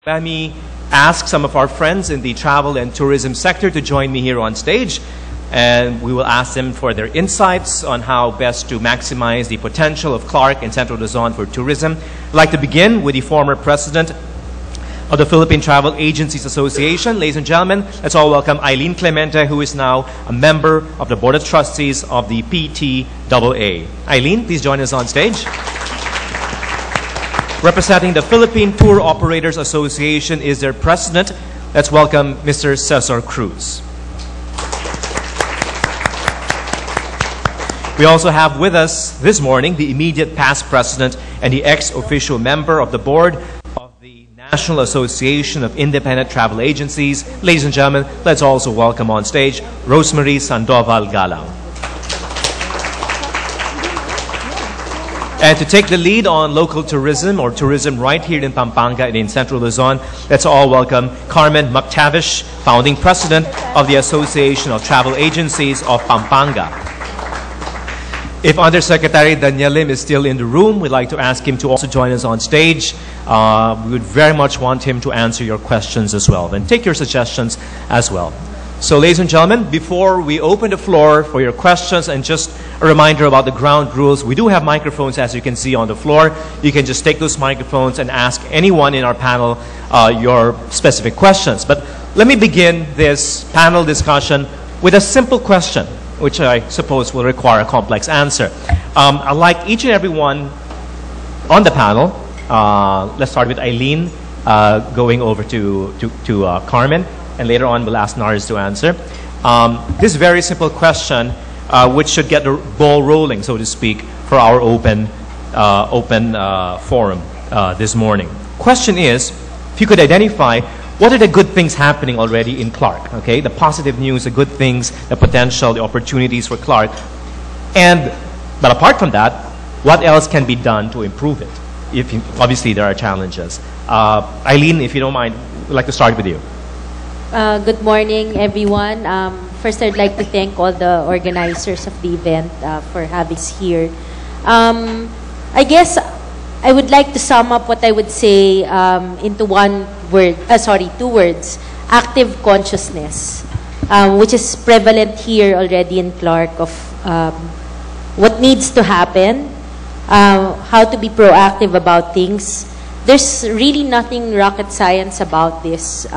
Let me ask some of our friends in the travel and tourism sector to join me here on stage, and we will ask them for their insights on how best to maximize the potential of Clark and Central Luzon for tourism. I'd like to begin with the former president of the Philippine Travel Agencies Association. Ladies and gentlemen, let's all welcome Aileen Clemente, who is now a member of the Board of Trustees of the PTAA. Aileen, please join us on stage. Representing the Philippine Tour Operators Association is their president. Let's welcome Mr. Cesar Cruz. We also have with us this morning the immediate past president and the ex-officio member of the board of the National Association of Independent Travel Agencies. Ladies and gentlemen, let's also welcome on stage Rosemarie Sandoval-Galang. And to take the lead on local tourism or tourism right here in Pampanga and in Central Luzon, let's all welcome Carmen Tavish, founding president of the Association of Travel Agencies of Pampanga. If Undersecretary Daniel Lim is still in the room, we'd like to ask him to also join us on stage. We would very much want him to answer your questions as well, and take your suggestions as well. So, ladies and gentlemen, before we open the floor for your questions, and just a reminder about the ground rules, we do have microphones, as you can see on the floor. You can just take those microphones and ask anyone in our panel your specific questions. But let me begin this panel discussion with a simple question, which I suppose will require a complex answer. I'd like each and every one on the panel, let's start with Aileen, going over to Carmen, and later on we'll ask Nars to answer. This very simple question, which should get the ball rolling, so to speak, for our open forum this morning. Question is, if you could identify what are the good things happening already in Clark, okay? The positive news, the good things, the potential, the opportunities for Clark. But apart from that, what else can be done to improve it? Obviously, there are challenges. Aileen, if you don't mind, we'd like to start with you. Good morning, everyone. First, I'd like to thank all the organizers of the event for having us here. I guess I would like to sum up what I would say into two words: active consciousness, which is prevalent here already in Clark, of what needs to happen, how to be proactive about things. There's really nothing rocket science about this.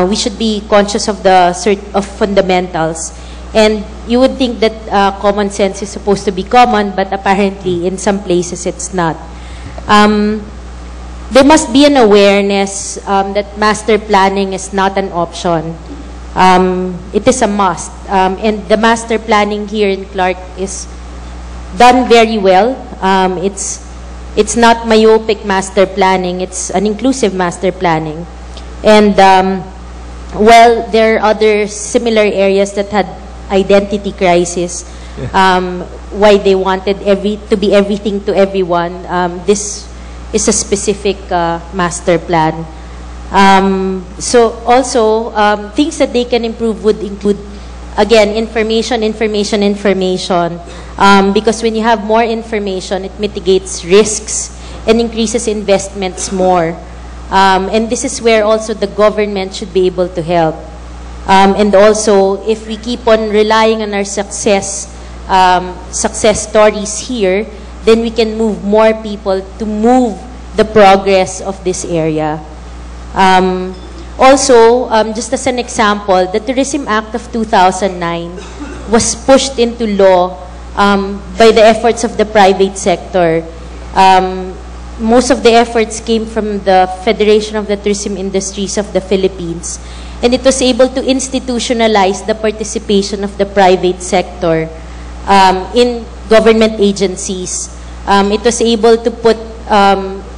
We should be conscious of of fundamentals, and you would think that common sense is supposed to be common, but apparently in some places it's not. There must be an awareness that master planning is not an option. It is a must, and the master planning here in Clark is done very well. It's not myopic master planning; it's an inclusive master planning. And well, there are other similar areas that had identity crisis, why they wanted to be everything to everyone. This is a specific master plan. So also, things that they can improve would include, again, information, because when you have more information, it mitigates risks and increases investments more. And this is where also the government should be able to help. And also, if we keep on relying on our success stories here, then we can move more people to move the progress of this area. Also, just as an example, the Tourism Act of 2009 was pushed into law by the efforts of the private sector. Most of the efforts came from the Federation of the Tourism Industries of the Philippines, and it was able to institutionalize the participation of the private sector in government agencies. It was able to put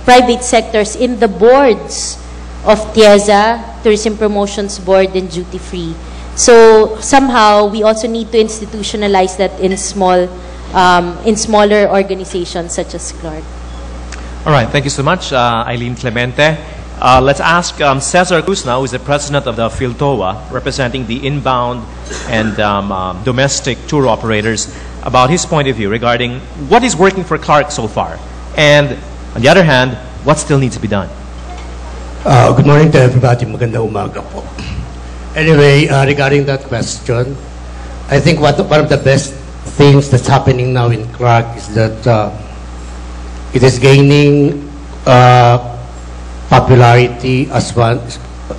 private sectors in the boards of TIEZA, Tourism Promotions Board, and Duty Free. So somehow we also need to institutionalize that in smaller organizations such as Clark. All right, thank you so much, Aileen Clemente. Let's ask Cesar Cruz now, who is the president of the PhilToa, representing the inbound and domestic tour operators, about his point of view regarding what is working for Clark so far, and on the other hand, what still needs to be done. Good morning to everybody. Magandang umaga po. Anyway, regarding that question, I think one of the best things that's happening now in Clark is that it is gaining popularity as one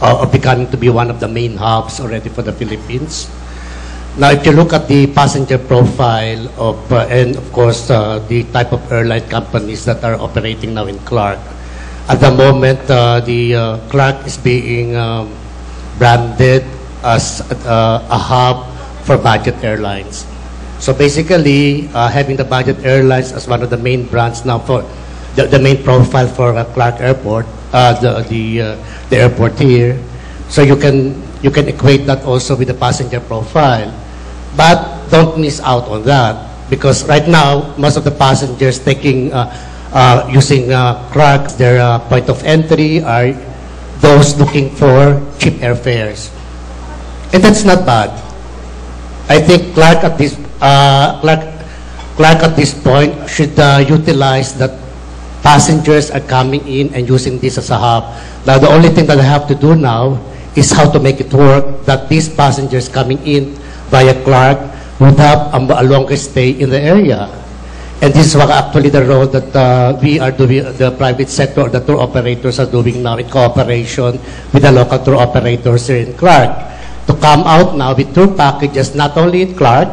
of becoming to be one of the main hubs already for the Philippines. Now, if you look at the passenger profile of and of course the type of airline companies that are operating now in Clark, at the moment the Clark is being branded as a hub for budget airlines. So basically, having the budget airlines as one of the main brands now for the main profile for Clark Airport, the airport here. So you can equate that also with the passenger profile, but don't miss out on that, because right now most of the passengers taking using Clark as their point of entry are those looking for cheap airfares, and that's not bad. I think Clark at this point should utilize that passengers are coming in and using this as a hub. Now, the only thing that I have to do now is how to make it work that these passengers coming in via Clark would have a longer stay in the area. And this is what actually the role that we are doing, the private sector, the tour operators are doing now in cooperation with the local tour operators here in Clark, to come out now with tour packages not only in Clark,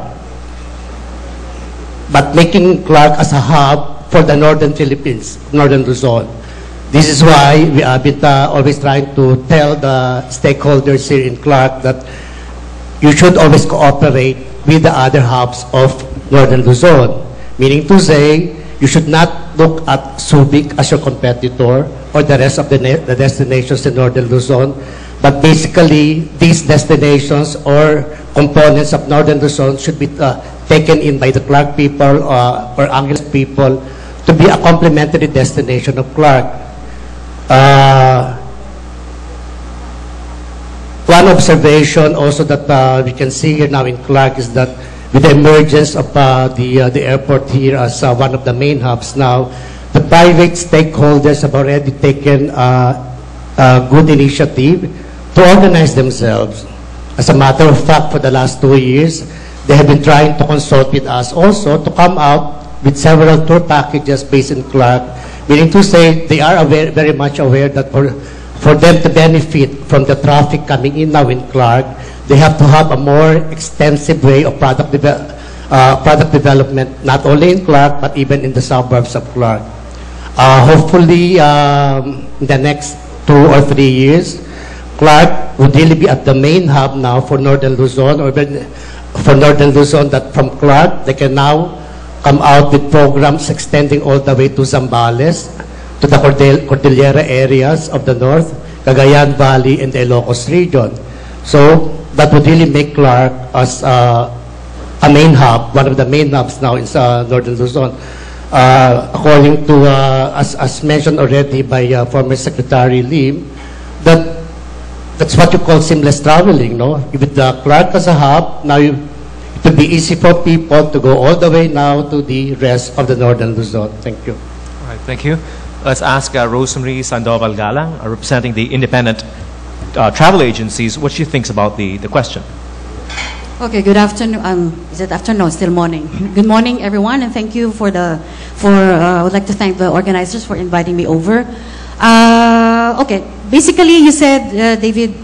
but making Clark as a hub for the northern Philippines, northern Luzon. This is why we have been always trying to tell the stakeholders here in Clark that you should always cooperate with the other hubs of northern Luzon. Meaning to say, you should not look at Subic as your competitor or the rest of the destinations in northern Luzon, but basically these destinations or components of northern Luzon should be taken in by the Clark people or Angeles people to be a complementary destination of Clark. One observation also that we can see here now in Clark is that with the emergence of the airport here as one of the main hubs now, the private stakeholders have already taken a good initiative to organize themselves. As a matter of fact, for the last 2 years, they have been trying to consult with us also to come out with several tour packages based in Clark, meaning to say they are aware, very much aware that for them to benefit from the traffic coming in now in Clark, they have to have a more extensive way of product development, not only in Clark, but even in the suburbs of Clark. Hopefully, in the next 2 or 3 years, Clark would really be at the main hub now for northern Luzon, or for northern Luzon, that from Clark, they can now come out with programs extending all the way to Zambales, to the Cordillera areas of the north, Cagayan Valley, and the Ilocos region. So that would really make Clark as a main hub, one of the main hubs now in northern Luzon. According to, as mentioned already by former Secretary Lim, that's what you call seamless traveling, no? With Clark as a hub, now it will be easy for people to go all the way now to the rest of the northern Luzon. Thank you. All right, thank you. Let's ask Rosemarie Sandoval-Galang, representing the independent travel agencies, what she thinks about the question. Okay, good afternoon. Is it afternoon? Still morning. Good morning, everyone, and thank you I would like to thank the organizers for inviting me over. Okay, basically you said, David,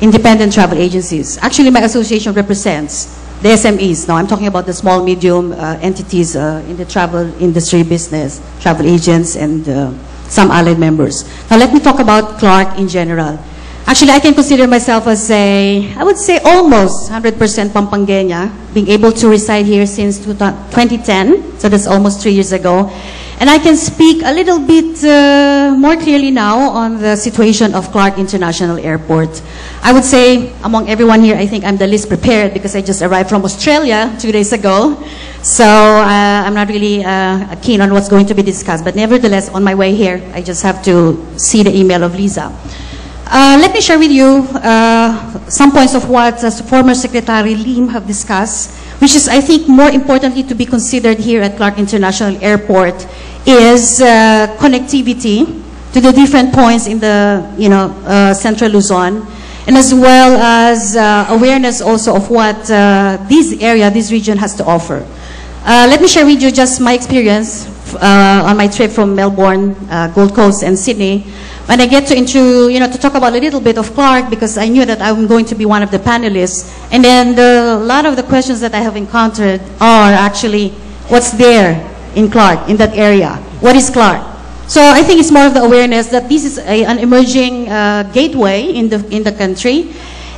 independent travel agencies. Actually, my association represents the SMEs. Now, I'm talking about the small, medium entities in the travel industry business, travel agents, and some allied members. Now, let me talk about Clark in general. Actually, I can consider myself as I would say almost 100% Pampangana, being able to reside here since 2010, so that's almost 3 years ago. And I can speak a little bit more clearly now on the situation of Clark International Airport. I would say, among everyone here, I think I'm the least prepared because I just arrived from Australia 2 days ago. So I'm not really keen on what's going to be discussed. But nevertheless, on my way here, I just have to see the email of Lisa. Let me share with you some points of what former Secretary Lim have discussed, which is, I think, more importantly to be considered here at Clark International Airport is connectivity to the different points in the, Central Luzon, and as well as awareness also of what this region has to offer. Let me share with you just my experience on my trip from Melbourne, Gold Coast, and Sydney. When I get to talk about a little bit of Clark, because I knew that I'm going to be one of the panelists, and then a lot of the questions that I have encountered are actually, what's there in Clark, in that area? What is Clark? So I think it's more of the awareness that this is an emerging gateway in the country.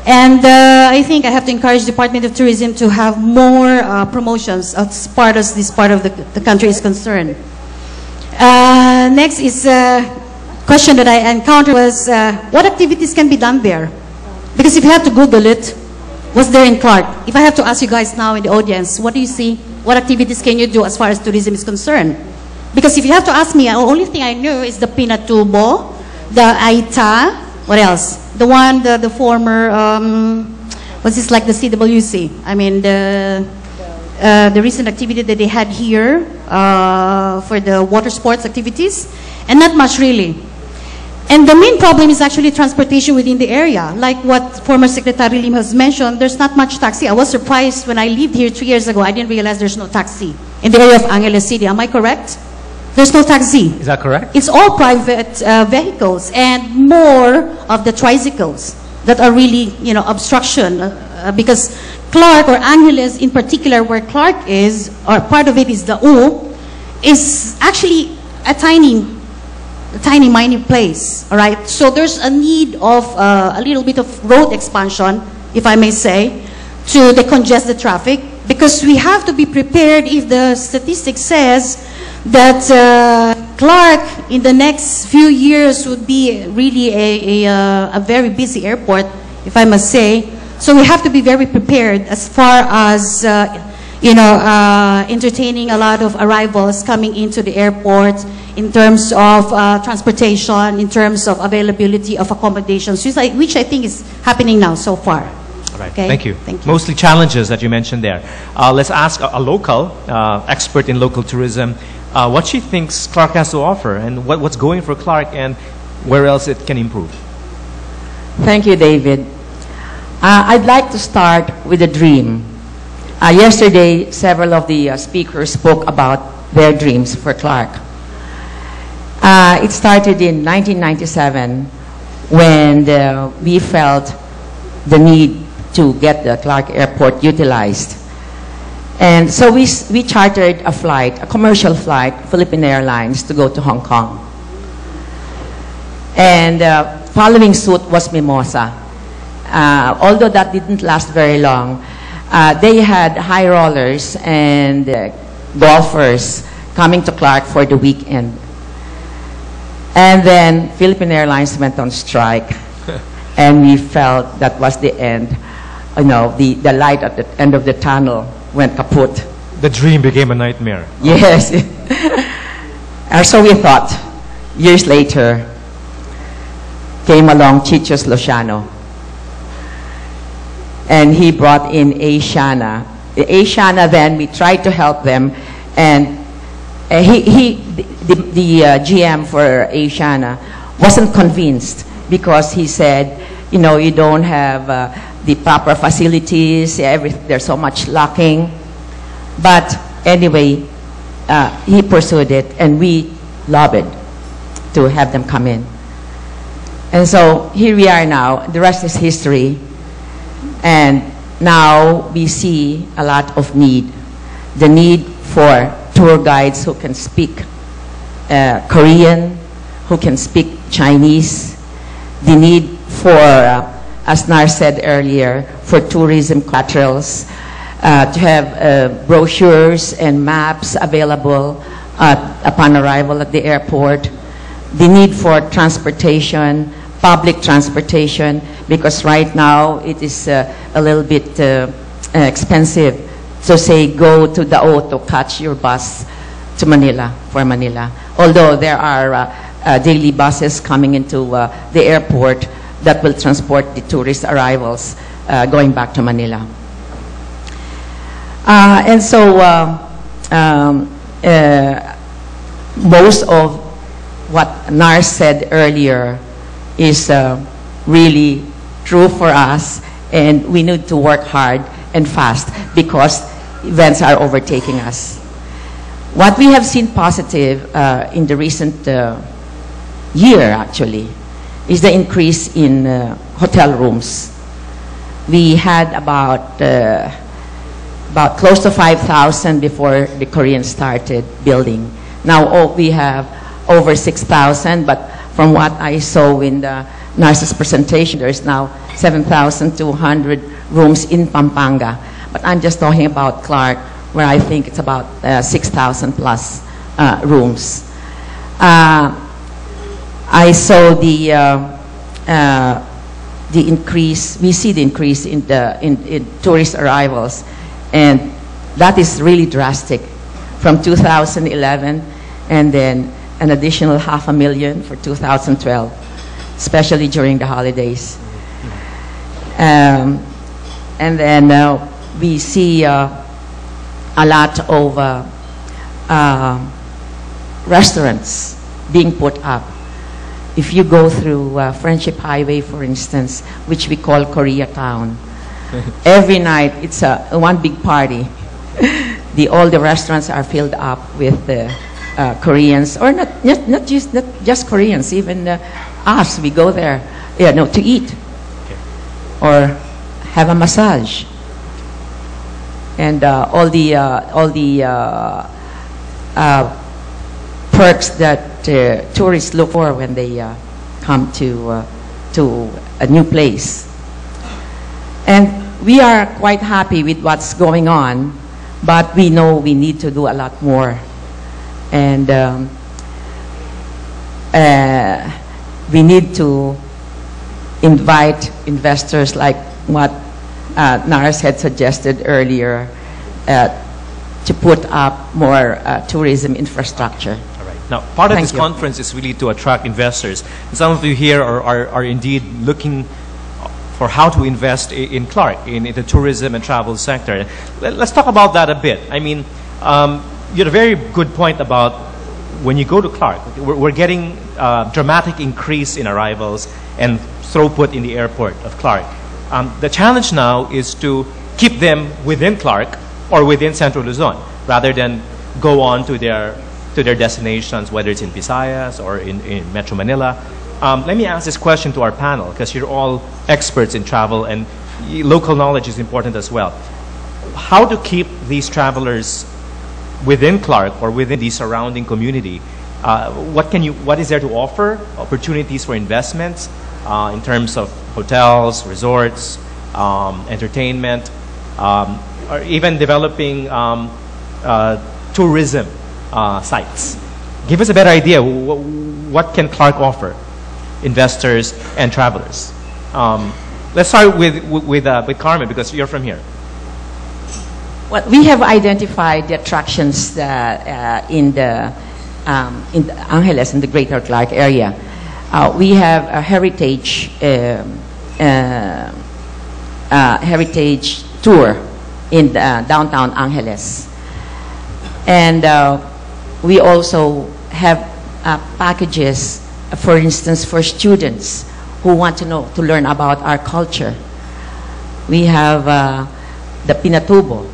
And I think I have to encourage the Department of Tourism to have more promotions as far as this part of the country is concerned. Next is question that I encountered was, what activities can be done there? Because if you have to Google it, what's there in Clark? If I have to ask you guys now in the audience, what do you see? What activities can you do as far as tourism is concerned? Because if you have to ask me, the only thing I know is the Pinatubo, the Aita, what else? The one, the former, what's this, like the CWC? I mean, the recent activity that they had here for the water sports activities, and not much really. And the main problem is actually transportation within the area. Like what former Secretary Lim has mentioned, there's not much taxi. I was surprised when I lived here 3 years ago. I didn't realize there's no taxi in the area of Angeles City. Am I correct? There's no taxi. Is that correct? It's all private vehicles and more of the tricycles that are really, obstruction. Because Clark, or Angeles in particular, where Clark is, or part of it is the U, is actually a tiny mining place, all right? So there's a need of a little bit of road expansion, if I may say, to decongest the traffic, because we have to be prepared if the statistic says that Clark in the next few years would be really a very busy airport, if I must say. So we have to be very prepared as far as entertaining a lot of arrivals coming into the airport, in terms of transportation, in terms of availability of accommodations, which I think is happening now so far. All right, okay? Thank you. Thank you. Mostly challenges that you mentioned there. Let's ask a local expert in local tourism what she thinks Clark has to offer, and what's going for Clark, and where else it can improve. Thank you, David. I'd like to start with a dream. Yesterday, several of the speakers spoke about their dreams for Clark. It started in 1997 when we felt the need to get the Clark Airport utilized. And so we chartered a flight, a commercial flight, Philippine Airlines, to go to Hong Kong. And following suit was Mimosa. Although that didn't last very long, they had high rollers and golfers coming to Clark for the weekend. And then Philippine Airlines went on strike, and we felt that was the end. The light at the end of the tunnel went kaput. The dream became a nightmare. Yes. And so we thought. Years later, came along Chichos Luciano, and he brought in Asiana. The Asiana, then we tried to help them, and the GM for Asiana wasn't convinced, because he said, you don't have the proper facilities, there's so much lacking. But anyway, he pursued it, and we lobbied to have them come in. And so here we are now. The rest is history. And now we see a lot of need. The need for tour guides who can speak Korean, who can speak Chinese. The need for, as Nar said earlier, for tourism collaterals, to have brochures and maps available upon arrival at the airport. The need for transportation, public transportation, because right now it is a little bit expensive to say go to the O to catch your bus to Manila, for Manila. Although there are daily buses coming into the airport that will transport the tourist arrivals going back to Manila. And so most of what Nars said earlier is really true for us, and we need to work hard and fast because events are overtaking us. What we have seen positive in the recent year, actually, is the increase in hotel rooms. We had about close to 5,000 before the Koreans started building. Now we have over 6,000, but from what I saw in the Nurse's presentation, there is now 7,200 rooms in Pampanga. But I'm just talking about Clark, where I think it's about 6,000 plus rooms. I saw the increase. We see the increase in tourist arrivals, and that is really drastic. From 2011, and then an additional 500,000 for 2012, especially during the holidays. And then we see a lot of restaurants being put up. If you go through Friendship Highway, for instance, which we call Koreatown, every night it's one big party. All the restaurants are filled up with Koreans, or not just Koreans, even us. We go there, to eat, or have a massage, and all the perks that tourists look for when they come to a new place. And we are quite happy with what's going on, but we know we need to do a lot more. And we need to invite investors like what Nars had suggested earlier, to put up more tourism infrastructure. All right. Now, part of this conference is really to attract investors. Some of you here are indeed looking for how to invest in Clark, in the tourism and travel sector. Let's talk about that a bit. I mean, you had a very good point about when you go to Clark, we're getting dramatic increase in arrivals and throughput in the airport of Clark. The challenge now is to keep them within Clark or within Central Luzon, rather than go on to their destinations, whether it's in Visayas or in Metro Manila. Let me ask this question to our panel, because you're all experts in travel and local knowledge is important as well. How to keep these travelers within Clark or within the surrounding community? What is there to offer? Opportunities for investments in terms of hotels, resorts, entertainment, or even developing tourism sites. Give us a better idea. What can Clark offer investors and travelers? Let's start with Carmen, because you're from here. Well, we have identified the attractions in the Angeles, in the Greater Clark area. We have a heritage tour in downtown Angeles, and we also have packages, for instance, for students who want to learn about our culture. We have the Pinatubo.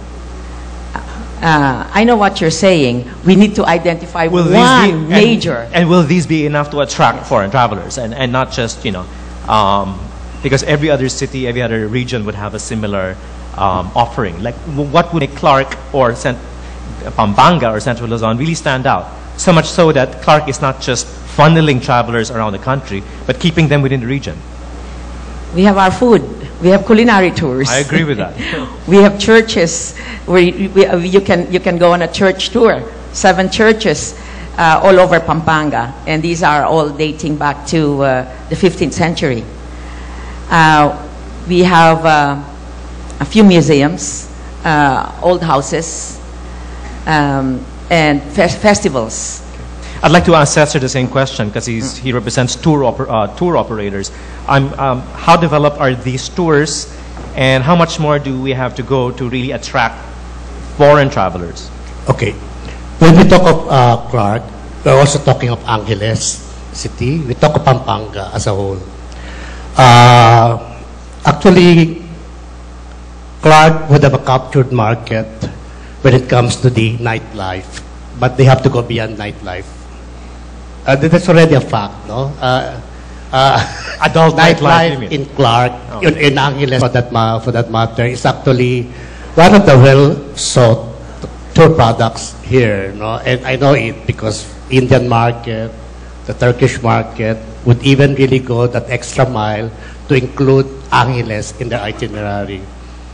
I know what you're saying. We need to identify one major. And will these be enough to attract foreign travelers, and not just, because every other city, every other region would have a similar offering. Like, what would make Clark or Pampanga or Central Luzon really stand out? So much so that Clark is not just funneling travelers around the country, but keeping them within the region. We have our food. We have culinary tours. I agree with that. We have churches where you can go on a church tour. 7 churches all over Pampanga, and these are all dating back to the 15th century. We have a few museums, old houses, and festivals. I'd like to ask Cesar the same question, because he represents tour operators. How developed are these tours, and how much more do we have to go to really attract foreign travelers? Okay. When we talk of Clark, we're also talking of Angeles. city. We talk of Pampanga as a whole. Actually, Clark would have a captured market when it comes to the nightlife, but they have to go beyond nightlife. That's already a fact, no? Adult nightlife, you mean? in Clark, Oh. in Angeles for that matter, is actually one of the well-sought tour products here, no? And I know it because Indian market, the Turkish market would even really go that extra mile to include Angeles in their itinerary.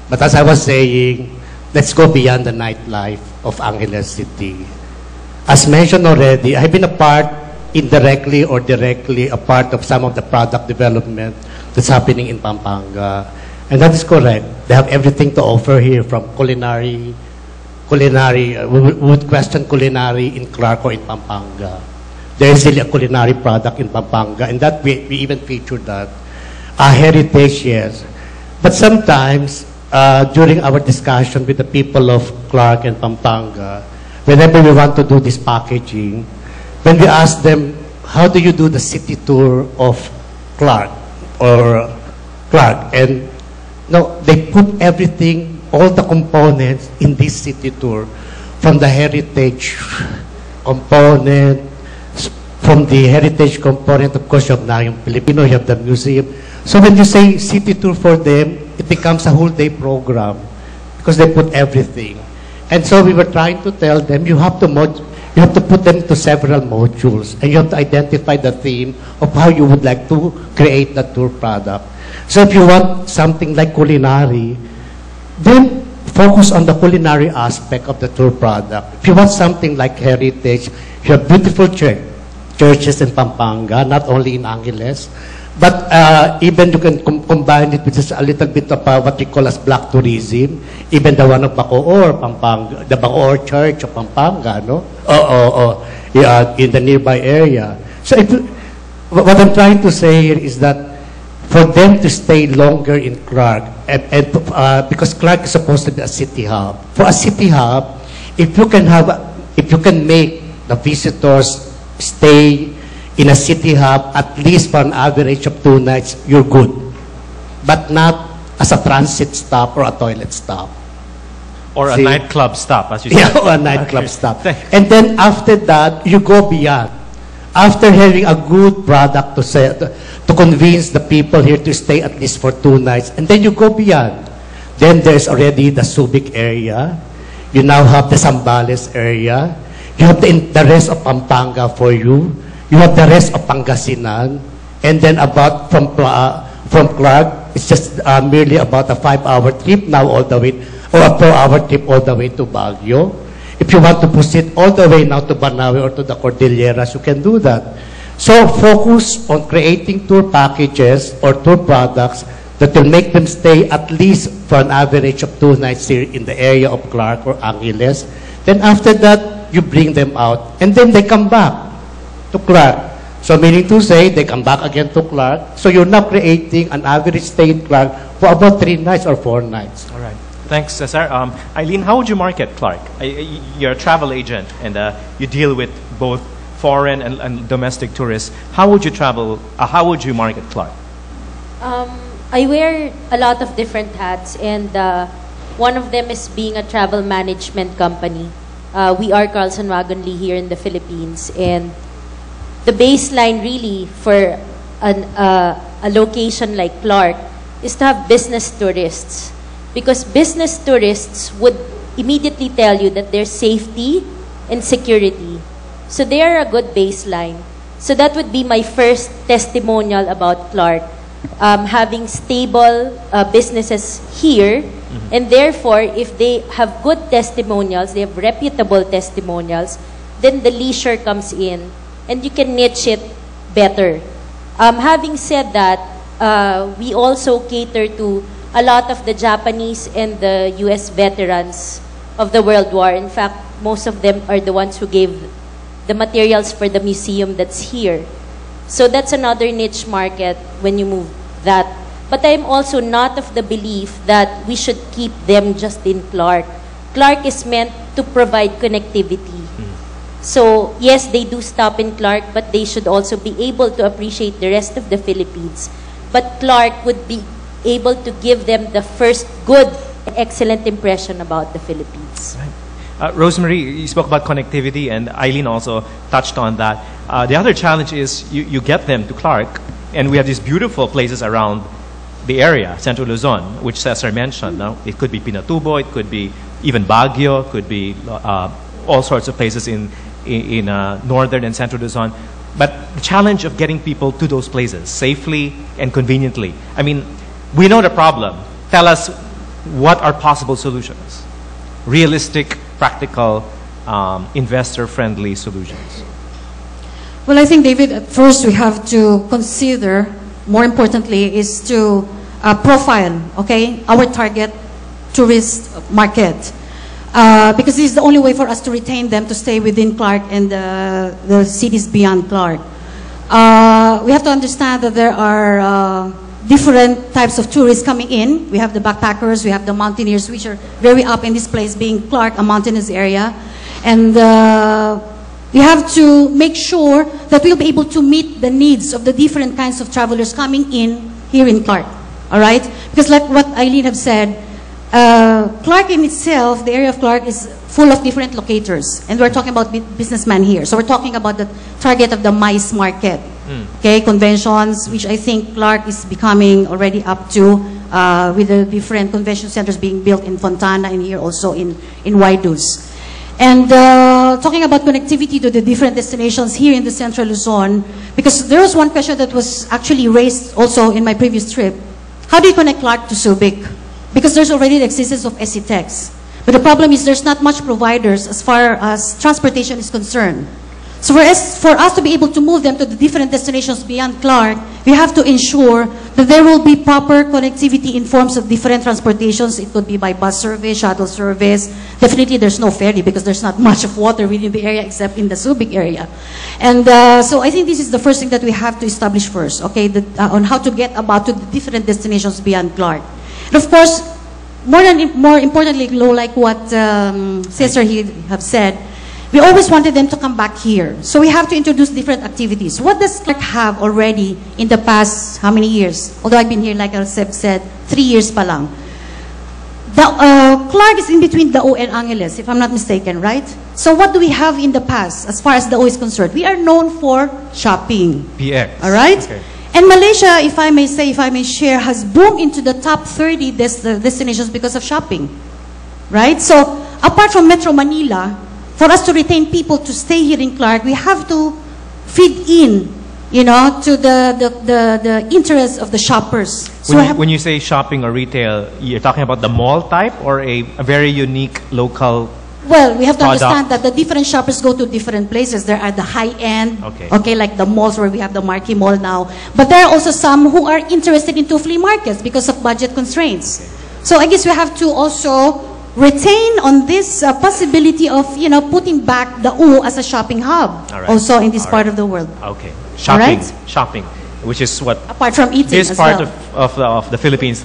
But as I was saying, let's go beyond the nightlife of Angeles City. As mentioned already, I've been a part, indirectly or directly, a part of some of the product development that's happening in Pampanga. And that is correct. They have everything to offer here, from culinary, we would question culinary in Clark or in Pampanga. There is really a culinary product in Pampanga, and that we even featured that. Heritage, yes. But sometimes, during our discussion with the people of Clark and Pampanga, whenever we want to do this packaging, when we ask them, how do you do the city tour of Clark? And no, they put everything, all the components in this city tour, from the heritage component, from the heritage component, of course, you have now yung Filipino, you have the museum. So when you say city tour for them, it becomes a whole day program because they put everything. And so we were trying to tell them, you have to put them to several modules, and you have to identify the theme of how you would like to create the tour product. So if you want something like culinary, then focus on the culinary aspect of the tour product. If you want something like heritage, you have beautiful churches in Pampanga, not only in Angeles, but even you can combine it with just a little bit of what we call as black tourism, even the one of Bacoor, Pampanga, the Bacoor Church of Pampanga, no? Yeah, in the nearby area. So what I'm trying to say here is that for them to stay longer in Clark, and because Clark is supposed to be a city hub. For a city hub, if you can make the visitors stay in a city hub at least for an average of 2 nights, you're good. But not as a transit stop or a toilet stop. Or a nightclub stop, as you said. Yeah, or a nightclub stop. And then after that, you go beyond. After having a good product to convince the people here to stay at least for 2 nights, and then you go beyond. Then there's already the Subic area. You now have the Zambales area. You have the rest of Pampanga for you. You have the rest of Pangasinan. And then from Clark, it's just merely about a 5-hour trip now all the way, or a 4-hour trip all the way to Baguio. If you want to proceed all the way now to Banawe or to the Cordilleras, you can do that. So focus on creating tour packages or tour products that will make them stay at least for an average of 2 nights here in the area of Clark or Angeles. Then after that, you bring them out. And then they come back to Clark. So meaning to say, they come back again to Clark. So you're now creating an average stay in Clark for about 3 nights or 4 nights. All right. Thanks, Cesar. Eileen, how would you market Clark? You're a travel agent, and you deal with both foreign and domestic tourists. How would you market Clark? I wear a lot of different hats, and one of them is being a travel management company. We are Carlson Wagonly here in the Philippines, and the baseline really for a location like Clark is to have business tourists. Because business tourists would immediately tell you that there's safety and security. So they are a good baseline. So that would be my first testimonial about Clark. Having stable businesses here, and therefore, if they have good testimonials, they have reputable testimonials, then the leisure comes in, and you can niche it better. Having said that, we also cater to a lot of the Japanese and the US veterans of the World War. In fact, most of them are the ones who gave the materials for the museum that's here. So that's another niche market when you move that. But I'm also not of the belief that we should keep them just in Clark. Clark is meant to provide connectivity. So, yes, they do stop in Clark, but they should also be able to appreciate the rest of the Philippines. But Clark would be able to give them the first good, excellent impression about the Philippines. Right. Rosemarie, you spoke about connectivity, and Aileen also touched on that. The other challenge is you get them to Clark, and we have these beautiful places around the area, Central Luzon, which Cesar mentioned. No? It could be Pinatubo, it could be even Baguio, could be all sorts of places in northern and central Luzon. But the challenge of getting people to those places safely and conveniently. I mean, we know the problem. Tell us what are possible solutions. Realistic, practical, investor-friendly solutions. Well, I think, David, at first we have to consider, more importantly, is to profile, okay, our target tourist market. Because this is the only way for us to retain them to stay within Clark and the cities beyond Clark. We have to understand that there are different types of tourists coming in. We have the backpackers, we have the mountaineers, which are very up in this place, being Clark, a mountainous area. And we have to make sure that we'll be able to meet the needs of the different kinds of travelers coming in here in Clark. All right? Because like what Aileen have said, Clark in itself, the area of Clark is full of different locators. And we're talking about businessmen here. So we're talking about the target of the MICE market. Okay, conventions, which I think Clark is becoming already up to with the different convention centers being built in Fontana and here also in Waiduz. And talking about connectivity to the different destinations here in the Central Luzon, because there was one question that was actually raised also in my previous trip. How do you connect Clark to Subic? Because there's already the existence of SCTEX. But the problem is there's not much providers as far as transportation is concerned. So for us to be able to move them to the different destinations beyond Clark, we have to ensure that there will be proper connectivity in forms of different transportations. It could be by bus service, shuttle service. Definitely there's no ferry because there's not much of water within the area except in the Subic area. And so I think this is the first thing that we have to establish first, okay, on how to get about to the different destinations beyond Clark. And of course, more importantly, like what Cesar here have said, we always wanted them to come back here. So we have to introduce different activities. What does Clark have already in the past, how many years? Although I've been here, like I said, 3 years pa lang. Clark is in between Dao and Angeles, if I'm not mistaken, right? So what do we have in the past as far as Dao is concerned? We are known for shopping. PX. All right? Okay. And Malaysia, if I may say, if I may share, has boomed into the top 30 destinations because of shopping. Right? So apart from Metro Manila, for us to retain people to stay here in Clark, we have to feed in, you know, to the interests of the shoppers. So when you say shopping or retail, you're talking about the mall type or a very unique local Well, we have to product? understand that the different shoppers go to different places. There are the high-end, okay, like the malls where we have the Marquee Mall now. But there are also some who are interested into flea markets because of budget constraints. So I guess we have to also retain on this possibility of, you know, putting back the U as a shopping hub also in this part of the world. Okay. Shopping. Shopping. Which is what apart from eating this as part well. of the Philippines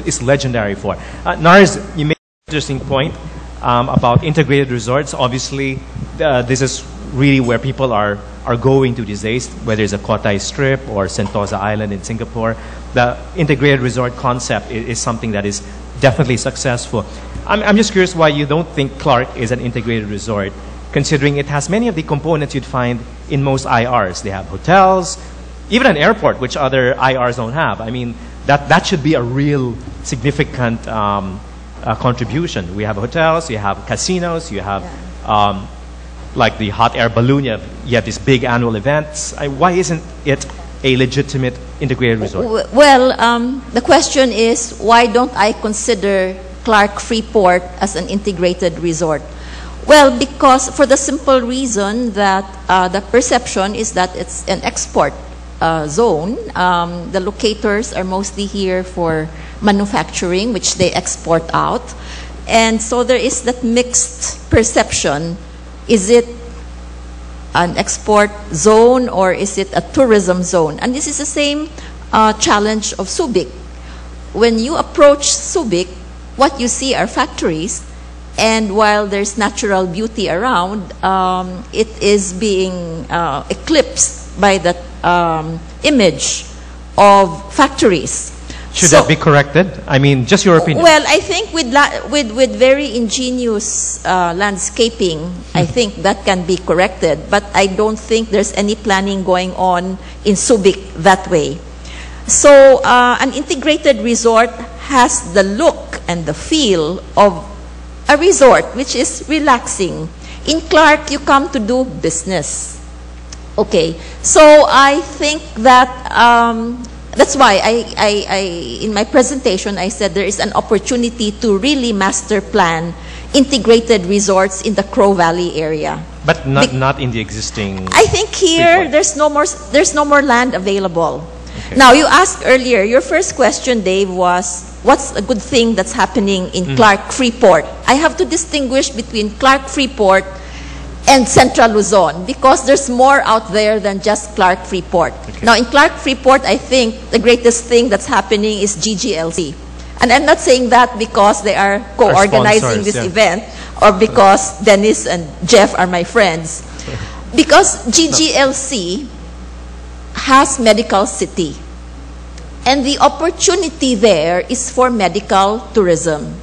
is legendary for. Nars, you made an interesting point about integrated resorts. Obviously, this is really where people are going to these days, whether it's a Kotai Strip or Sentosa Island in Singapore. The integrated resort concept is something that is definitely successful. I'm just curious why you don't think Clark is an integrated resort, considering it has many of the components you'd find in most IRs. They have hotels, even an airport, which other IRs don't have. I mean, that should be a real significant contribution. We have hotels, you have casinos, you have like the hot air balloon, you have these big annual events. Why isn't it a legitimate integrated resort? Well, the question is, why don't I consider Clark Freeport as an integrated resort? Well, because for the simple reason that the perception is that it's an export zone. The locators are mostly here for manufacturing, which they export out. And so there is that mixed perception. Is it an export zone or is it a tourism zone? And this is the same challenge of Subic. When you approach Subic, what you see are factories, And while there's natural beauty around, it is being eclipsed by the image of factories. Should that be corrected? I mean, just your opinion. Well, I think with very ingenious landscaping, I think that can be corrected. But I don't think there's any planning going on in Subic that way. So an integrated resort has the look and the feel of a resort, which is relaxing. In Clark, you come to do business. Okay, so I think that that's why in my presentation, I said there is an opportunity to really master plan integrated resorts in the Crow Valley area. But not in the existing... I think here, there's no more land available. Okay. Now, you asked earlier, your first question, Dave, was, what's a good thing that's happening in Clark Freeport? I have to distinguish between Clark Freeport and Central Luzon, because there's more out there than just Clark Freeport. Okay. Now, in Clark Freeport, I think the greatest thing that's happening is GGLC. And I'm not saying that because they are co-organizing this event, or because Dennis and Jeff are my friends. Because GGLC has Medical City. And the opportunity there is for medical tourism.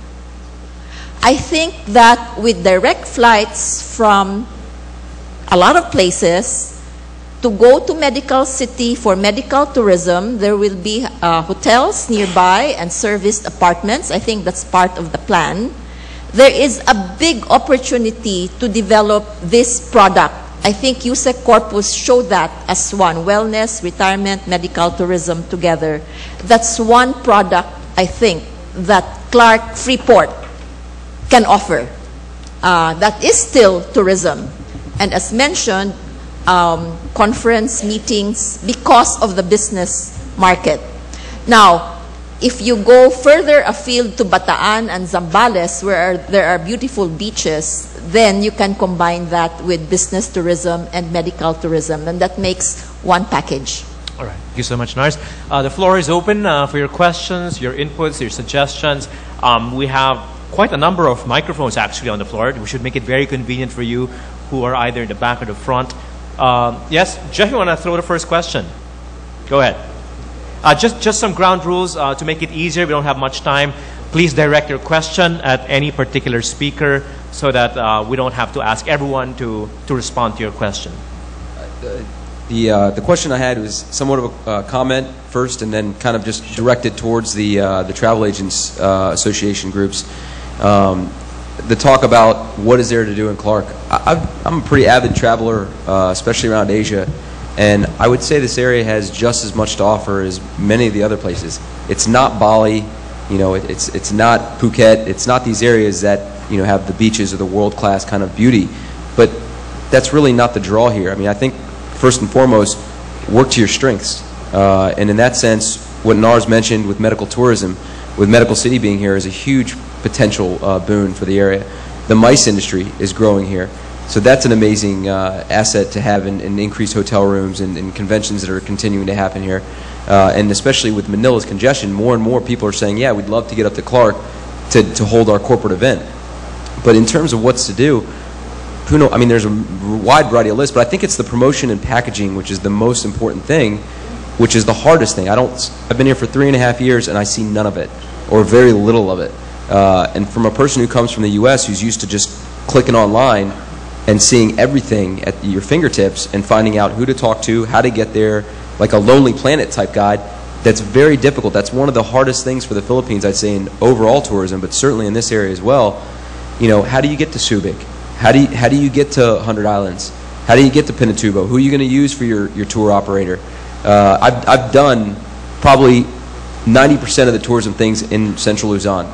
I think that with direct flights from a lot of places to go to Medical City for medical tourism, there will be hotels nearby and serviced apartments. I think that's part of the plan. There is a big opportunity to develop this product. I think USEC Corpus showed that as one, wellness, retirement, medical tourism together. That's one product, I think, that Clark Freeport can offer. That is still tourism. And as mentioned, conference meetings because of the business market. Now, if you go further afield to Bataan and Zambales, where there are beautiful beaches, then you can combine that with business tourism and medical tourism, and that makes one package. All right. Thank you so much, Nars. The floor is open for your questions, your inputs, your suggestions. We have quite a number of microphones actually on the floor. We should make it very convenient for you who are either in the back or the front. Yes, Jeff, you want to throw the first question? Go ahead. Just some ground rules to make it easier. We don't have much time. Please direct your question at any particular speaker so that we don't have to ask everyone to respond to your question. The question I had was somewhat of a comment first, and then kind of just directed towards the Travel Agents Association groups. The talk about what is there to do in Clark. I'm a pretty avid traveler, especially around Asia, and I would say this area has just as much to offer as many of the other places. It's not Bali, you know, it's not Phuket, it's not these areas that, you know, have the beaches or the world-class kind of beauty, but that's really not the draw here. I mean, I think first and foremost, work to your strengths, and in that sense, what Nars mentioned with medical tourism, with Medical City being here, is a huge potential boon for the area. The MICE industry is growing here, so that's an amazing asset to have in increased hotel rooms and conventions that are continuing to happen here. And especially with Manila's congestion, more and more people are saying, yeah, we'd love to get up to Clark to hold our corporate event. But in terms of what's to do, who knows? I mean, there's a wide variety of lists, but I think it's the promotion and packaging which is the most important thing, which is the hardest thing. I've been here for 3.5 years and I see none of it, or very little of it. And from a person who comes from the U.S. who's used to just clicking online and seeing everything at your fingertips and finding out who to talk to, how to get there, like a Lonely Planet type guide, that's very difficult. That's one of the hardest things for the Philippines, I'd say, in overall tourism, but certainly in this area as well. You know, how do you get to Subic? How do you get to 100 Islands? How do you get to Pinatubo? Who are you going to use for your tour operator? I've done probably 90% of the tourism things in Central Luzon.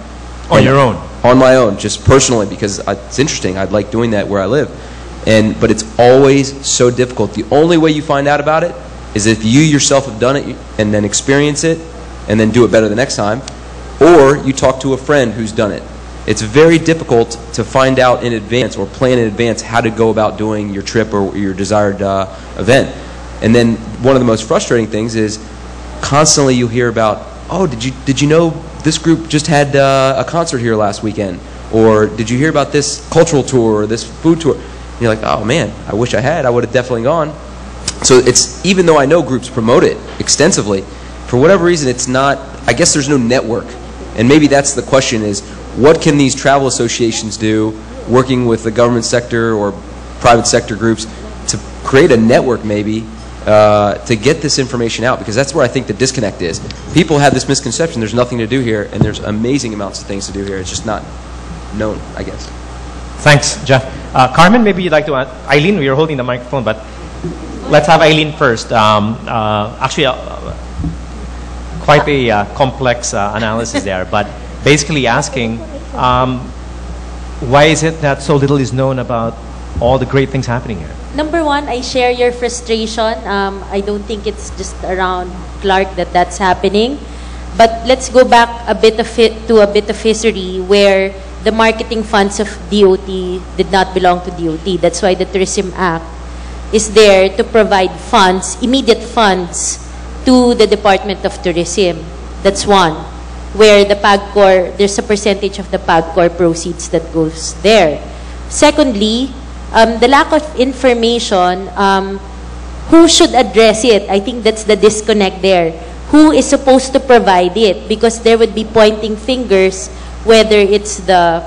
On your own? On my own, just personally, because it's interesting. I'd like doing that where I live. But it's always so difficult. The only way you find out about it is if you yourself have done it and then experience it and then do it better the next time, or you talk to a friend who's done it. It's very difficult to find out in advance or plan in advance how to go about doing your trip or your desired event. And then one of the most frustrating things is constantly you hear about, oh, did you know this group just had a concert here last weekend? Or did you hear about this cultural tour or this food tour? And you're like, oh man, I wish I had. I would have definitely gone. So it's, even though I know groups promote it extensively, for whatever reason it's not, I guess there's no network. And maybe that's the question is, what can these travel associations do, working with the government sector or private sector groups, to create a network maybe to get this information out? Because that's where I think the disconnect is. People have this misconception there's nothing to do here, and there's amazing amounts of things to do here. It's just not known, I guess. Thanks, Jeff. Carmen, maybe you'd like to add. Aileen, we are holding the microphone, but let's have Aileen first. Actually, quite a complex analysis there, but basically asking, why is it that so little is known about all the great things happening here? Number one, I share your frustration. I don't think it's just around Clark that's happening. But let's go back a bit of history where the marketing funds of DOT did not belong to DOT. That's why the Tourism Act is there to provide funds, immediate funds, to the Department of Tourism. That's one. Where the PAGCOR, there's a percentage of the PAGCOR proceeds that goes there. Secondly, the lack of information, who should address it? I think that's the disconnect there. Who is supposed to provide it? Because there would be pointing fingers, whether it's the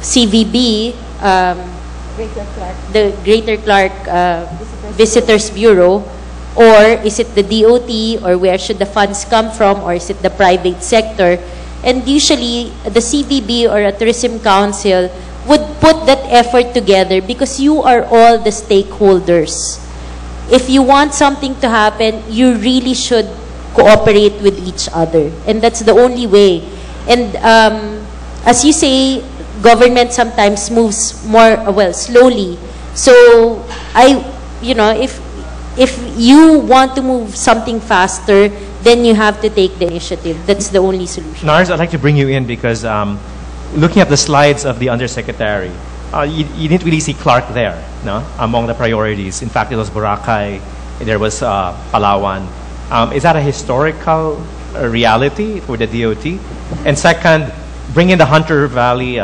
CVB, the Greater Clark Visitors Bureau, or is it the DOT, or where should the funds come from, or is it the private sector? And usually, the CVB or a tourism council would put that effort together because you are all the stakeholders. If you want something to happen, you really should cooperate with each other. And that's the only way. And as you say, government sometimes moves more, slowly. So, if you want to move something faster, then you have to take the initiative. That's the only solution. Nars, I'd like to bring you in because looking at the slides of the Undersecretary, you didn't really see Clark there, no? Among the priorities. In fact, it was Boracay, there was Palawan. Is that a historical reality for the DOT? And second, bring in the Hunter Valley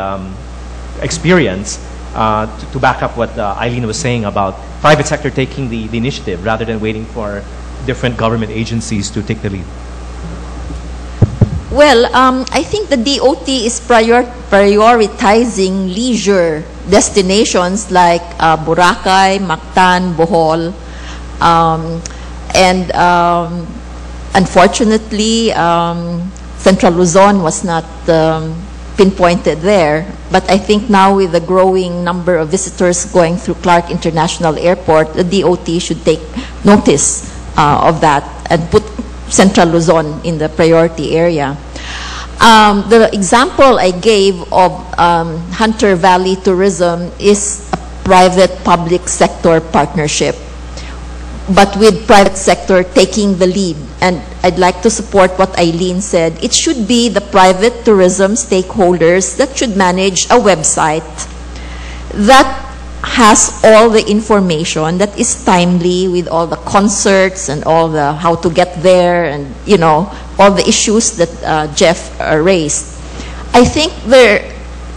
experience to back up what Aileen was saying about private sector taking the initiative rather than waiting for different government agencies to take the lead. Well, I think the DOT is prioritizing leisure destinations like Boracay, Mactan, Bohol, and unfortunately, Central Luzon was not pinpointed there. But I think now with the growing number of visitors going through Clark International Airport, the DOT should take notice of that and put Central Luzon in the priority area. The example I gave of Hunter Valley tourism is a private-public sector partnership, but with private sector taking the lead. And I'd like to support what Aileen said. It should be the private tourism stakeholders that should manage a website that has all the information that is timely with all the concerts and all the how to get there and, you know, all the issues that Jeff raised. I think there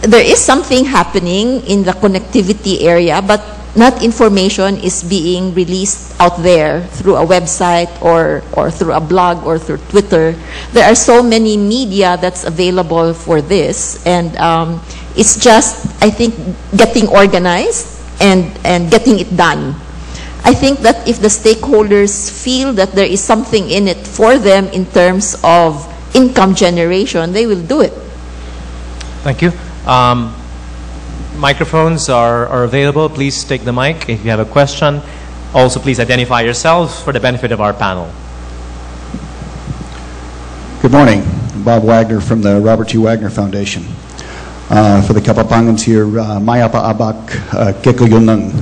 is something happening in the connectivity area, but not information is being released out there through a website or through a blog or through Twitter. There are so many media that's available for this, and it's just, I think, getting organized and getting it done. I think that if the stakeholders feel that there is something in it for them in terms of income generation, they will do it. Thank you. Microphones are available. Please take the mic if you have a question. Also, please identify yourselves for the benefit of our panel. Good morning. Bob Wagner from the Robert T. Wagner Foundation. For the Kapapangans here, Maya Paabak Kekuyunang.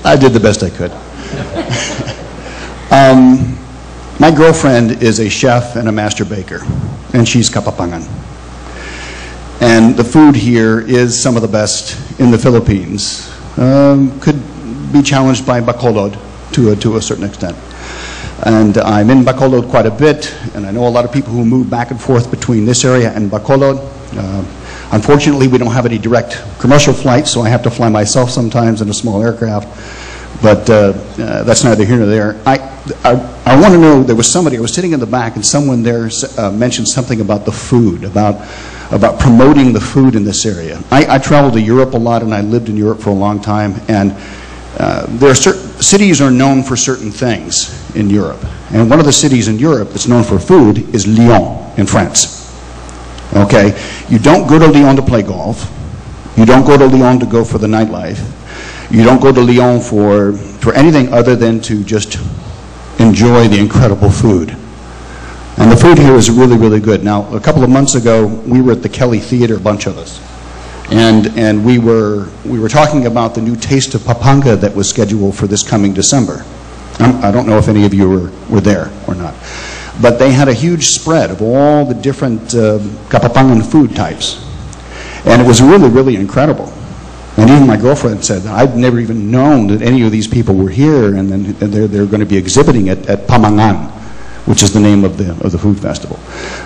I did the best I could. My girlfriend is a chef and a master baker, and she's Kapapangan. And the food here is some of the best in the Philippines. Could be challenged by Bacolod to a certain extent. And I'm in Bacolod quite a bit, and I know a lot of people who move back and forth between this area and Bacolod. Unfortunately, we don't have any direct commercial flights, so I have to fly myself sometimes in a small aircraft. But that's neither here nor there. I want to know, there was somebody, I was sitting in the back, and someone there mentioned something about the food, about promoting the food in this area. I traveled to Europe a lot, and I lived in Europe for a long time, and there are cities are known for certain things in Europe. And one of the cities in Europe that's known for food is Lyon in France. Okay? You don't go to Lyon to play golf. You don't go to Lyon to go for the nightlife. You don't go to Lyon for anything other than to just enjoy the incredible food. And the food here is really, really good. Now, a couple of months ago, we were at the Kelly Theater, a bunch of us. And we were talking about the new Taste of Pampanga that was scheduled for this coming December. I don't know if any of you were there or not. But they had a huge spread of all the different Kapampangan food types. And it was really, really incredible. And even my girlfriend said, I'd never even known that any of these people were here, and they're going to be exhibiting at Pamangan, which is the name of the food festival.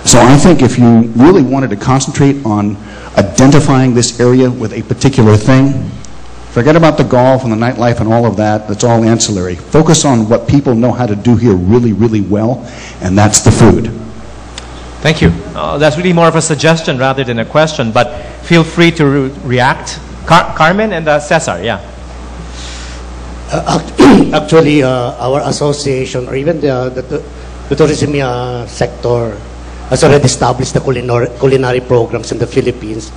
So I think if you really wanted to concentrate on identifying this area with a particular thing, forget about the golf and the nightlife and all of that. That's all ancillary. Focus on what people know how to do here really, really well, and that's the food. Thank you. That's really more of a suggestion rather than a question, but feel free to react. Carmen and Cesar, yeah. Actually, our association, or even the tourism sector, has already established the culinary programs in the Philippines.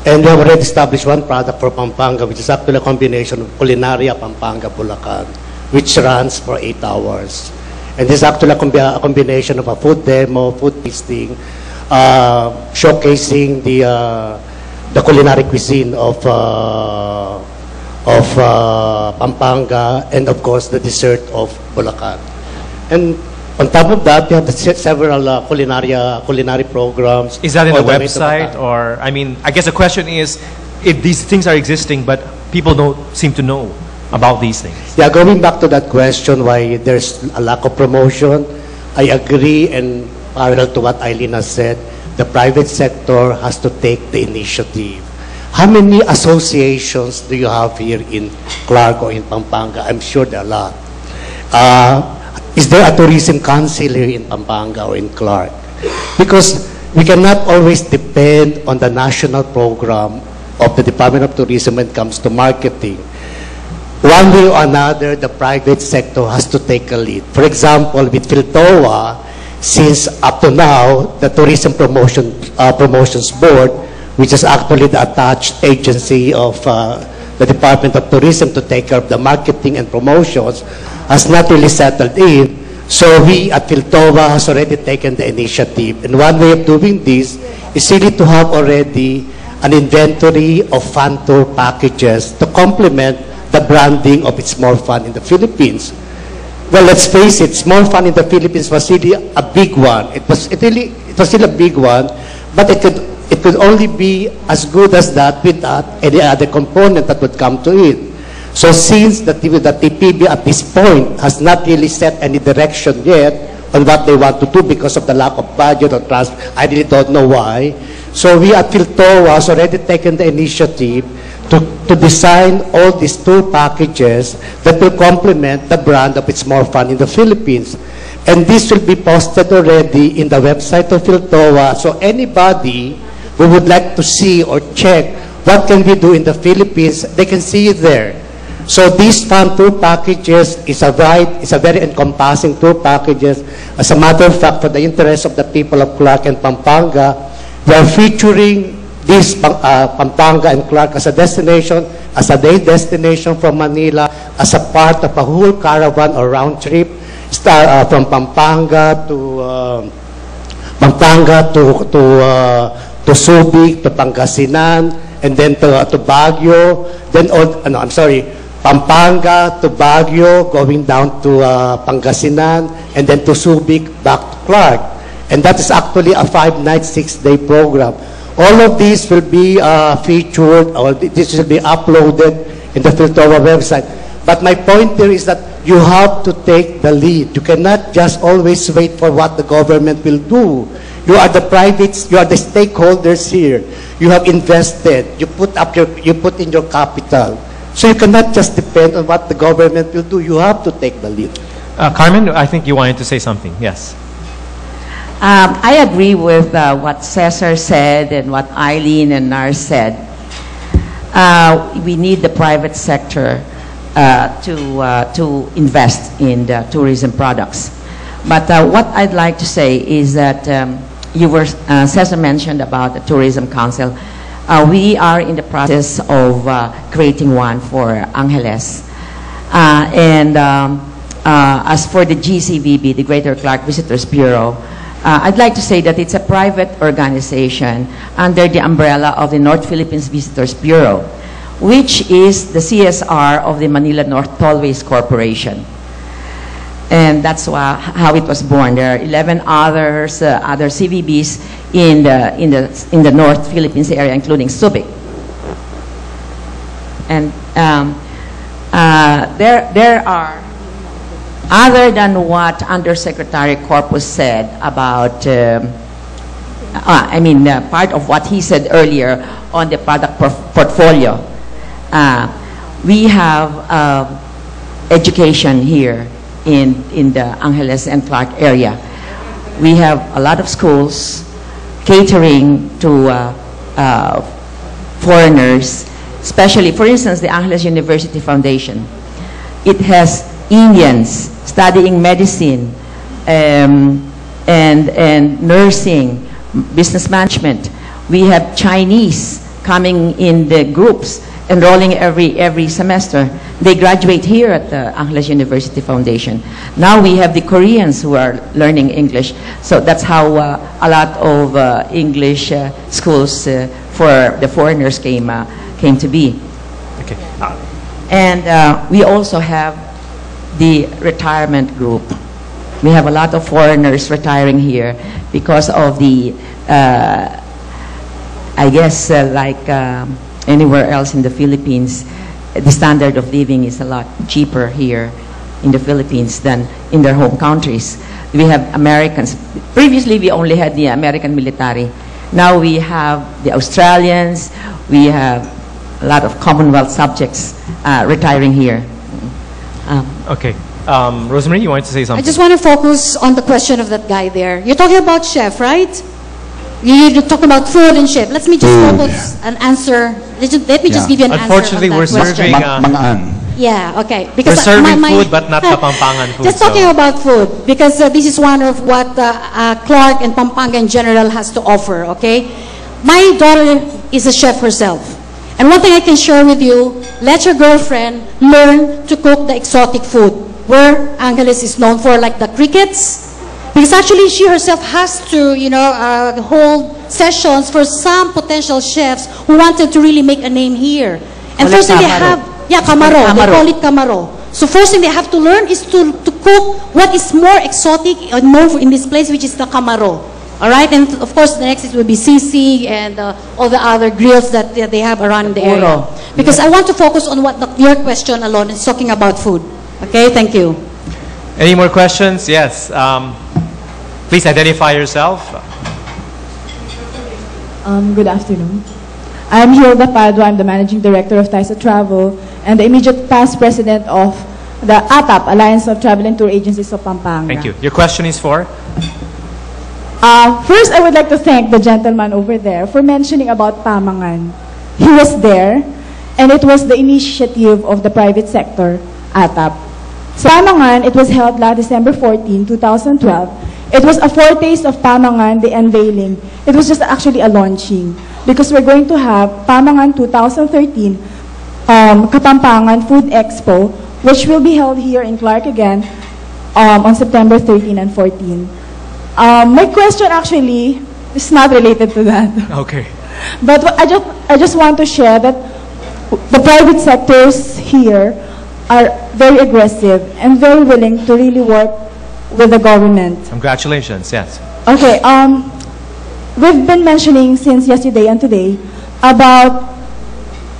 And we have already established one product for Pampanga, which is actually a combination of Culinaria Pampanga Bulacan, which runs for 8 hours. And this is actually a combination of a food demo, food tasting, showcasing the culinary cuisine of Pampanga, and of course the dessert of Bulacan. And on top of that, we have several culinary programs. Is that in the website, or, I mean, I guess the question is, if these things are existing, but people don't seem to know about these things. Yeah, going back to that question, why there's a lack of promotion, I agree, and parallel to what Aileen has said, the private sector has to take the initiative. How many associations do you have here in Clark or in Pampanga? I'm sure there are a lot. Is there a tourism council here in Pampanga or in Clark? Because we cannot always depend on the national program of the Department of Tourism when it comes to marketing. One way or another, the private sector has to take a lead. For example, with Philtoa, since up to now, the Tourism Promotions Board, which is actually the attached agency of the Department of Tourism to take care of the marketing and promotions, has not really settled in. So we at Philtoa has already taken the initiative. And one way of doing this is really to have already an inventory of fun tour packages to complement the branding of It's More Fun in the Philippines. Well, let's face it, It's More Fun in the Philippines was really a big one. It was still a big one, but it could only be as good as that without any other component that would come to it. So since the TPB at this point has not really set any direction yet on what they want to do because of the lack of budget or trust, I really don't know why. So we at Philtoa has already taken the initiative to design all these tour packages that will complement the brand of It's More Fun in the Philippines. And this will be posted already in the website of Philtoa. So anybody who would like to see or check what can we do in the Philippines, they can see it there. So these fun tour packages is a very encompassing tour packages. As a matter of fact, for the interest of the people of Clark and Pampanga, we are featuring this Pampanga and Clark as a destination, as a day destination from Manila, as a part of a whole caravan or round trip, from Pampanga to Subic, to Pangasinan, and then to Baguio, Pampanga to Baguio, going down to Pangasinan, and then to Subic, back to Clark. And that is actually a 5-night, 6-day program. All of these will be featured, or this will be uploaded in the Philtoa website. But my point there is that you have to take the lead. You cannot just always wait for what the government will do. You are the privates, you are the stakeholders here. You have invested, you put in your capital. So you cannot just depend on what the government will do. You have to take the lead. Carmen, I think you wanted to say something. Yes. I agree with what Cesar said and what Aileen and Nar said. We need the private sector to invest in the tourism products. But what I'd like to say is that Cesar mentioned about the Tourism Council. We are in the process of creating one for Angeles. As for the GCVB, the Greater Clark Visitors Bureau, I'd like to say that it's a private organization under the umbrella of the North Philippines Visitors Bureau, which is the CSR of the Manila North Tollways Corporation. And that's how it was born. There are 11 other CVBs in the North Philippines area, including Subic. And there are, other than what Undersecretary Corpus said about, part of what he said earlier on the product portfolio, we have education here in the Angeles and Clark area. We have a lot of schools catering to foreigners, especially, for instance, the Angeles University Foundation. It has Indians studying medicine and nursing, business management. We have Chinese coming in the groups, enrolling every semester. They graduate here at the Angeles University Foundation. Now we have the Koreans who are learning English. So that's how a lot of English schools for the foreigners came to be. Okay. And we also have the retirement group. We have a lot of foreigners retiring here because of the, I guess, like anywhere else in the Philippines, the standard of living is a lot cheaper here in the Philippines than in their home countries. We have Americans. Previously, we only had the American military. Now we have the Australians. We have a lot of Commonwealth subjects retiring here. Okay. Rosemarie, you wanted to say something? I just want to focus on the question of that guy there. You're talking about chef, right? You're talking about food and chef. Let me just focus and answer. Let me just give you an answer. Unfortunately, we're serving yeah, okay. Because we're serving food, but not Kapampangan food. Just talking about food, because this is one of what Clark and Pampanga in general has to offer, okay? My daughter is a chef herself. And one thing I can share with you, let your girlfriend learn to cook the exotic food, where Angeles is known for, like the crickets. Because actually she herself has to, hold sessions for some potential chefs who wanted to really make a name here. And first thing they have, camaro. They call it camaro. So first thing they have to learn is to cook what is more exotic and more in this place, which is the camaro. All right, and of course the next will be CC and all the other grills that they have around in the area. Because I want to focus on what your question alone is talking about food. Okay, thank you. Any more questions? Yes. Please identify yourself. Good afternoon. I'm Hilda Padua. I'm the Managing Director of TISA Travel and the immediate past president of the ATAP, Alliance of Travel and Tour Agencies of Pampanga. Thank you. Your question is for? First, I would like to thank the gentleman over there for mentioning about Pamangan. He was there, and it was the initiative of the private sector, ATAP. So Pamangan, it was held last December 14, 2012. It was a foretaste of Pamangan, the unveiling. It was just actually a launching, because we're going to have Pamangan 2013 Kapampangan Food Expo, which will be held here in Clark again on September 13 and 14. My question actually is not related to that. Okay. But I just want to share that the private sectors here are very aggressive and very willing to really work with the government. Congratulations, yes. Okay, we've been mentioning since yesterday and today about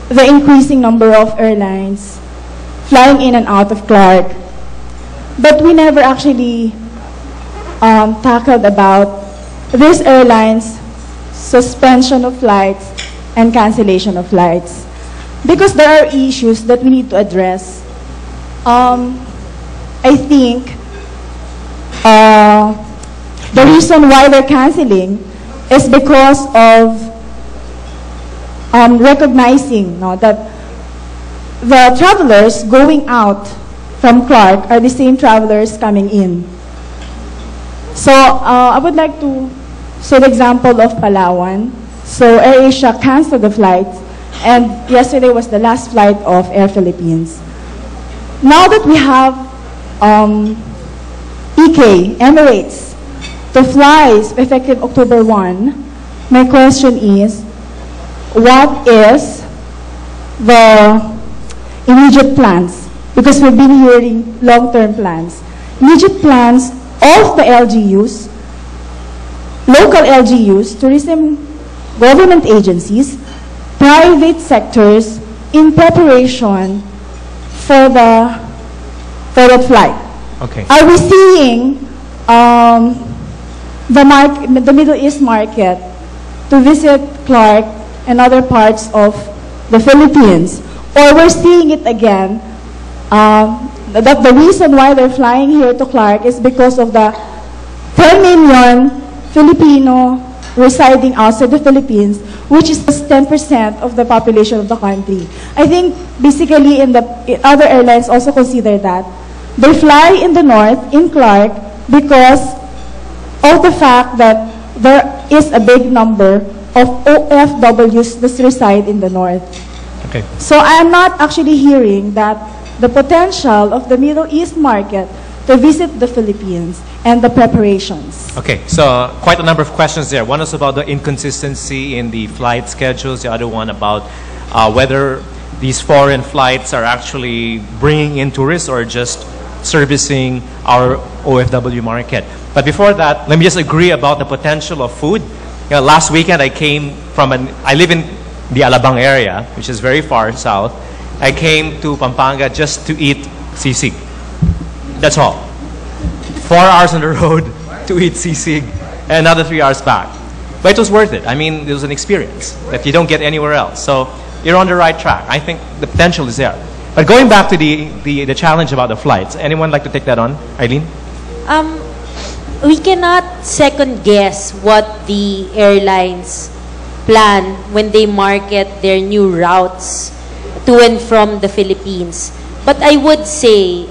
the increasing number of airlines flying in and out of Clark. But we never actually tackled about these airlines suspension of flights and cancellation of flights. Because there are issues that we need to address. I think the reason why they're canceling is because of recognizing that the travelers going out from Clark are the same travelers coming in. So I would like to say the example of Palawan. So AirAsia canceled the flights, and yesterday was the last flight of Air Philippines. Now that we have EK, Emirates, to fly effective October 1, my question is, what is the immediate plans? Because we've been hearing long-term plans. Immediate plans of the LGUs, local LGUs, tourism government agencies, private sectors in preparation for the flight. Okay. Are we seeing the Middle East market to visit Clark and other parts of the Philippines? Or we're seeing it again, that the reason why they're flying here to Clark is because of the 10 million Filipino residing outside the Philippines, which is just 10% of the population of the country. I think basically other airlines also consider that. They fly in the north, in Clark, because of the fact that there is a big number of OFWs that reside in the north. Okay. So I am not actually hearing that the potential of the Middle East market to visit the Philippines and the preparations. Okay, so quite a number of questions there. One is about the inconsistency in the flight schedules. The other one about whether these foreign flights are actually bringing in tourists or just servicing our OFW market. But before that, let me just agree about the potential of food. Last weekend I live in the Alabang area, which is very far south. I came to Pampanga just to eat sisig. That's all. 4 hours on the road to eat sisig, and another 3 hours back. But it was worth it. I mean, it was an experience that you don't get anywhere else. So you're on the right track. I think the potential is there. But going back to the challenge about the flights, anyone like to take that on? Aileen? We cannot second guess what the airlines plan when they market their new routes to and from the Philippines. But I would say,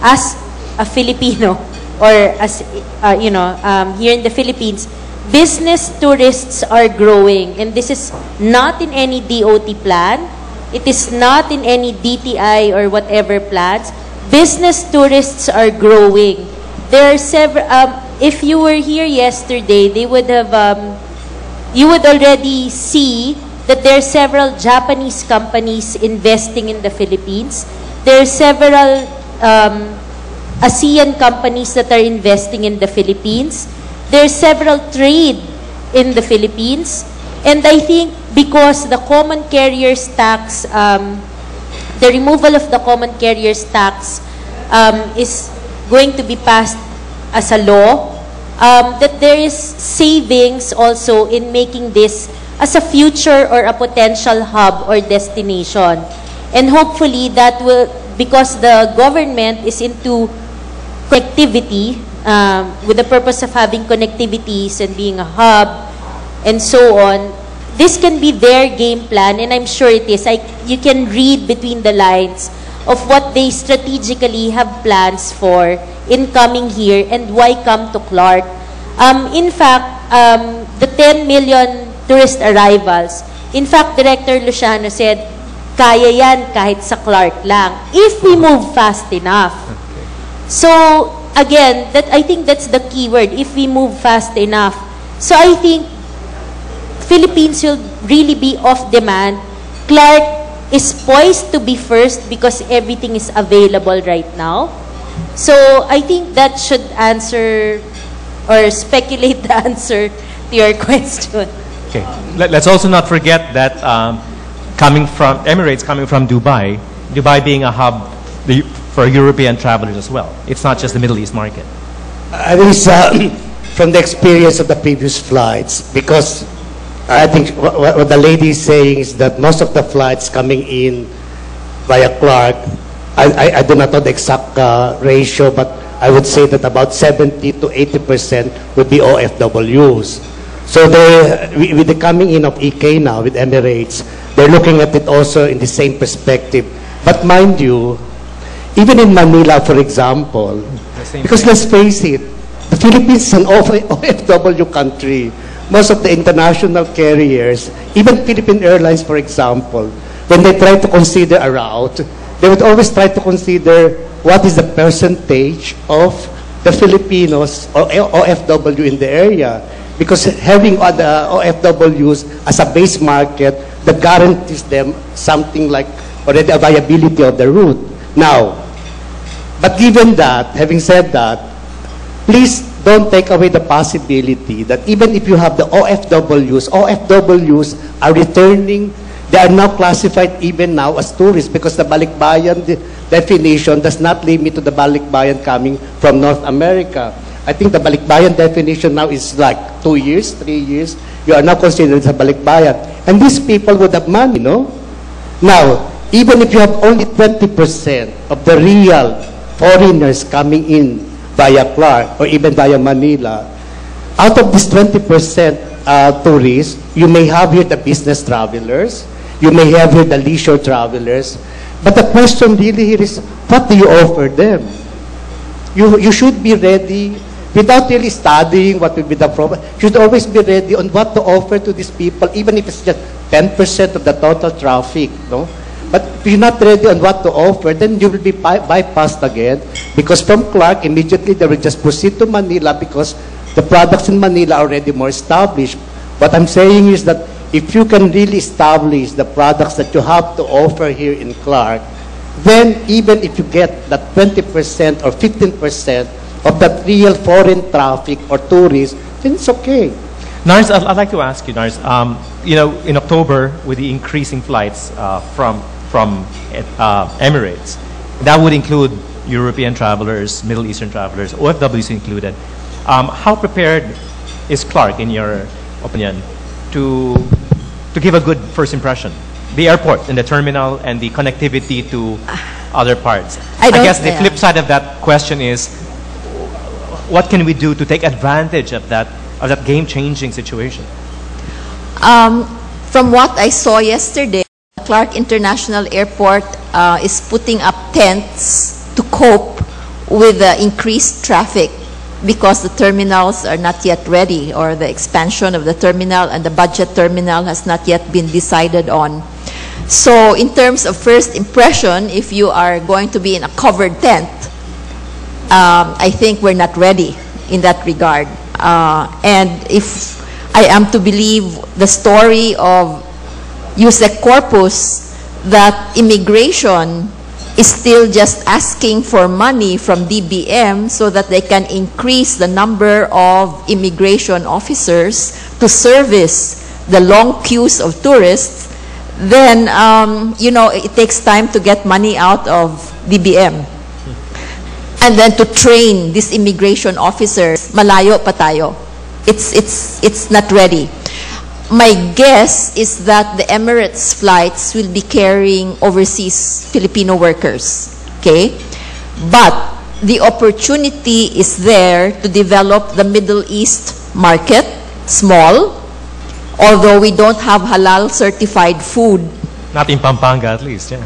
as a Filipino, or as here in the Philippines, business tourists are growing, and this is not in any DOT plan. It is not in any DTI or whatever plans. Business tourists are growing. There are several. If you were here yesterday, they would have. You would already see that there are several Japanese companies investing in the Philippines. There are several ASEAN companies that are investing in the Philippines. There are several trade in the Philippines. And I think because the common carriers tax, the removal of the common carriers tax is going to be passed as a law, that there is savings also in making this as a future or a potential hub or destination. And hopefully that will, because the government is into connectivity, with the purpose of having connectivities and being a hub and so on, this can be their game plan, and I'm sure it is. You can read between the lines of what they strategically have plans for in coming here and why come to Clark. In fact, the 10 million tourist arrivals, in fact, Director Luciano said, kaya yan kahit sa Clark lang, if we move fast enough. So, again, I think that's the key word, if we move fast enough. So I think Philippines will really be off demand. Clark is poised to be first because everything is available right now. So I think that should answer or speculate the answer to your question. Okay. Let's also not forget that coming from Emirates, coming from Dubai, Dubai being a hub for European travelers as well. It's not just the Middle East market. I think from the experience of the previous flights, because I think what the lady is saying is that most of the flights coming in via Clark, I do not know the exact ratio, but I would say that about 70 to 80% would be OFWs. So with the coming in of EK now, with Emirates, they're looking at it also in the same perspective. But mind you, even in Manila, for example, because let's face it, the Philippines is an OFW country. Most of the international carriers, even Philippine Airlines, for example, when they try to consider a route, they would always try to consider what is the percentage of the Filipinos or OFW in the area. Because having other OFWs as a base market, that guarantees them something like already a viability of the route. Now, but given that, having said that, please don't take away the possibility that even if you have the OFWs are returning, they are now classified even now as tourists because the balikbayan definition does not limit to the balikbayan coming from North America. I think the balikbayan definition now is like 2 years, 3 years. You are now considered as a balikbayan. And these people would have money, no? Now, even if you have only 20% of the real foreigners coming in via Clark or even via Manila, out of this 20% tourists, you may have here the business travelers, you may have here the leisure travelers, but the question really here is, what do you offer them? You should be ready, without really studying what will be the problem, you should always be ready on what to offer to these people, even if it's just 10% of the total traffic, no? But if you're not ready on what to offer, then you will be bypassed again, because from Clark, immediately they will just proceed to Manila because the products in Manila are already more established. What I'm saying is that if you can really establish the products that you have to offer here in Clark, then even if you get that 20% or 15% of that real foreign traffic or tourists, then it's okay. Nars, I'd like to ask you, Nars, you know, in October, with the increasing flights from Emirates, that would include European travelers, Middle Eastern travelers, OFWs included. How prepared is Clark, in your opinion, to give a good first impression? The airport and the terminal and the connectivity to other parts. I guess the flip side of that question is, what can we do to take advantage of that game-changing situation? From what I saw yesterday, Clark International Airport is putting up tents to cope with the increased traffic because the terminals are not yet ready, or the expansion of the terminal and the budget terminal has not yet been decided on. So in terms of first impression, if you are going to be in a covered tent, I think we're not ready in that regard. And if I am to believe the story of Yusek Corpus, that immigration is still just asking for money from DBM so that they can increase the number of immigration officers to service the long queues of tourists, then, you know, it takes time to get money out of DBM. And then to train these immigration officers, malayo pa tayo. It's not ready. My guess is that the Emirates flights will be carrying overseas Filipino workers, okay? But the opportunity is there to develop the Middle East market, small, although we don't have halal certified food. Not in Pampanga, at least, yeah.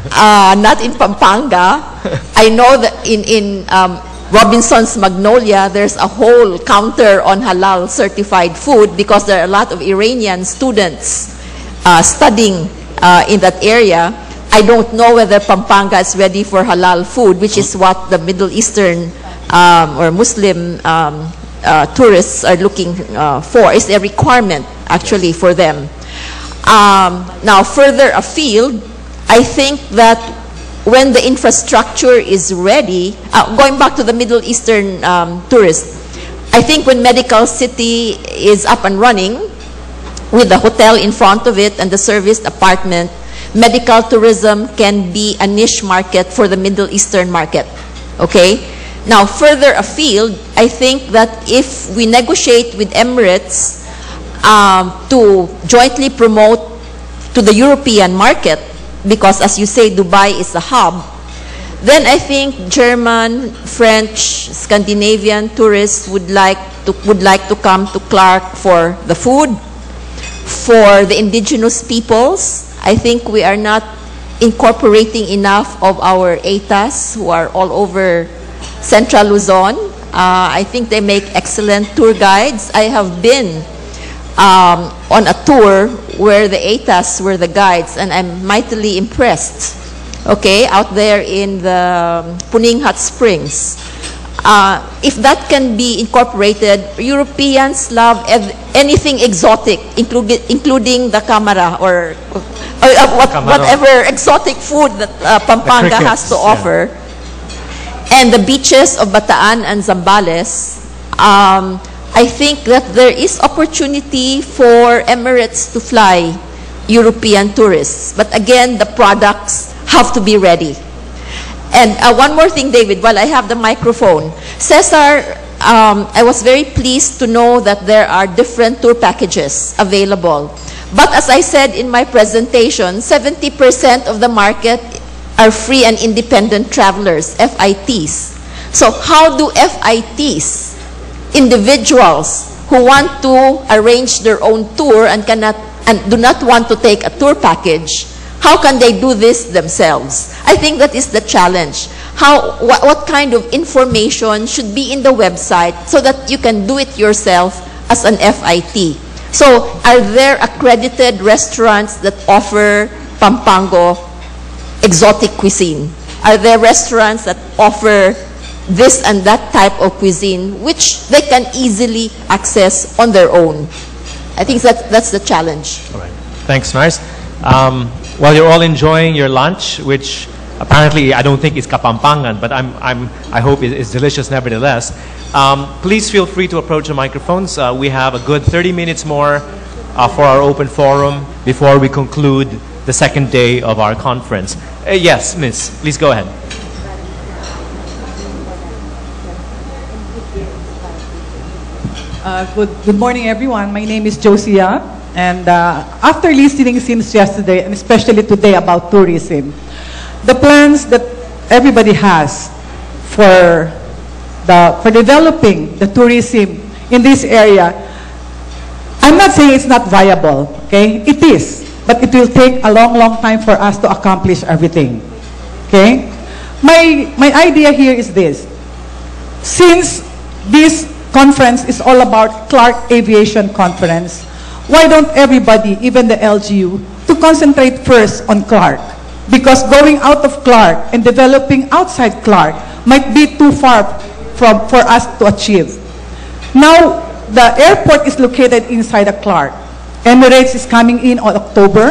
Not in Pampanga. I know that in Robinson's Magnolia, there's a whole counter on halal certified food because there are a lot of Iranian students studying in that area. I don't know whether Pampanga is ready for halal food, which is what the Middle Eastern or Muslim tourists are looking for. It's a requirement, actually, for them. Now, further afield, I think that when the infrastructure is ready, going back to the Middle Eastern tourists, I think when Medical City is up and running, with the hotel in front of it and the serviced apartment, medical tourism can be a niche market for the Middle Eastern market, okay? Now, further afield, I think that if we negotiate with Emirates to jointly promote to the European market, because as you say, Dubai is the hub, then I think German, French, Scandinavian tourists would like to come to Clark for the food, for the indigenous peoples. I think we are not incorporating enough of our ATAs who are all over Central Luzon. I think they make excellent tour guides. I have been on a tour where the ATAs were the guides, and I'm mightily impressed. Okay, out there in the Puning Hot Springs. If that can be incorporated, Europeans love anything exotic, including the camara or whatever exotic food that Pampanga has to offer. And the beaches of Bataan and Zambales, I think that there is opportunity for Emirates to fly European tourists. But again, the products have to be ready. And one more thing, David, while I have the microphone. Cesar, I was very pleased to know that there are different tour packages available. But as I said in my presentation, 70% of the market are free and independent travelers, FITs. So how do FITs, individuals who want to arrange their own tour and do not want to take a tour package, how can they do this themselves? I think that is the challenge. What kind of information should be in the website so that you can do it yourself as an FIT? So are there accredited restaurants that offer Pampango exotic cuisine? Are there restaurants that offer this and that type of cuisine which they can easily access on their own? I think that's the challenge. All right. Thanks, Nars. While you're all enjoying your lunch, which apparently I don't think is Kapampangan, but I hope it is delicious nevertheless, please feel free to approach the microphones. We have a good 30 minutes more for our open forum before we conclude the second day of our conference. Yes, Miss, please go ahead. Good morning, everyone. My name is Josiah, and after listening since yesterday, and especially today about tourism, the plans that everybody has for developing the tourism in this area, I'm not saying it's not viable, okay? It is, but it will take a long, long time for us to accomplish everything, okay? My idea here is this. Since this conference is all about Clark Aviation Conference, why don't everybody, even the LGU, to concentrate first on Clark? Because going out of Clark and developing outside Clark might be too far for us to achieve. Now, the airport is located inside of Clark. Emirates is coming in on October,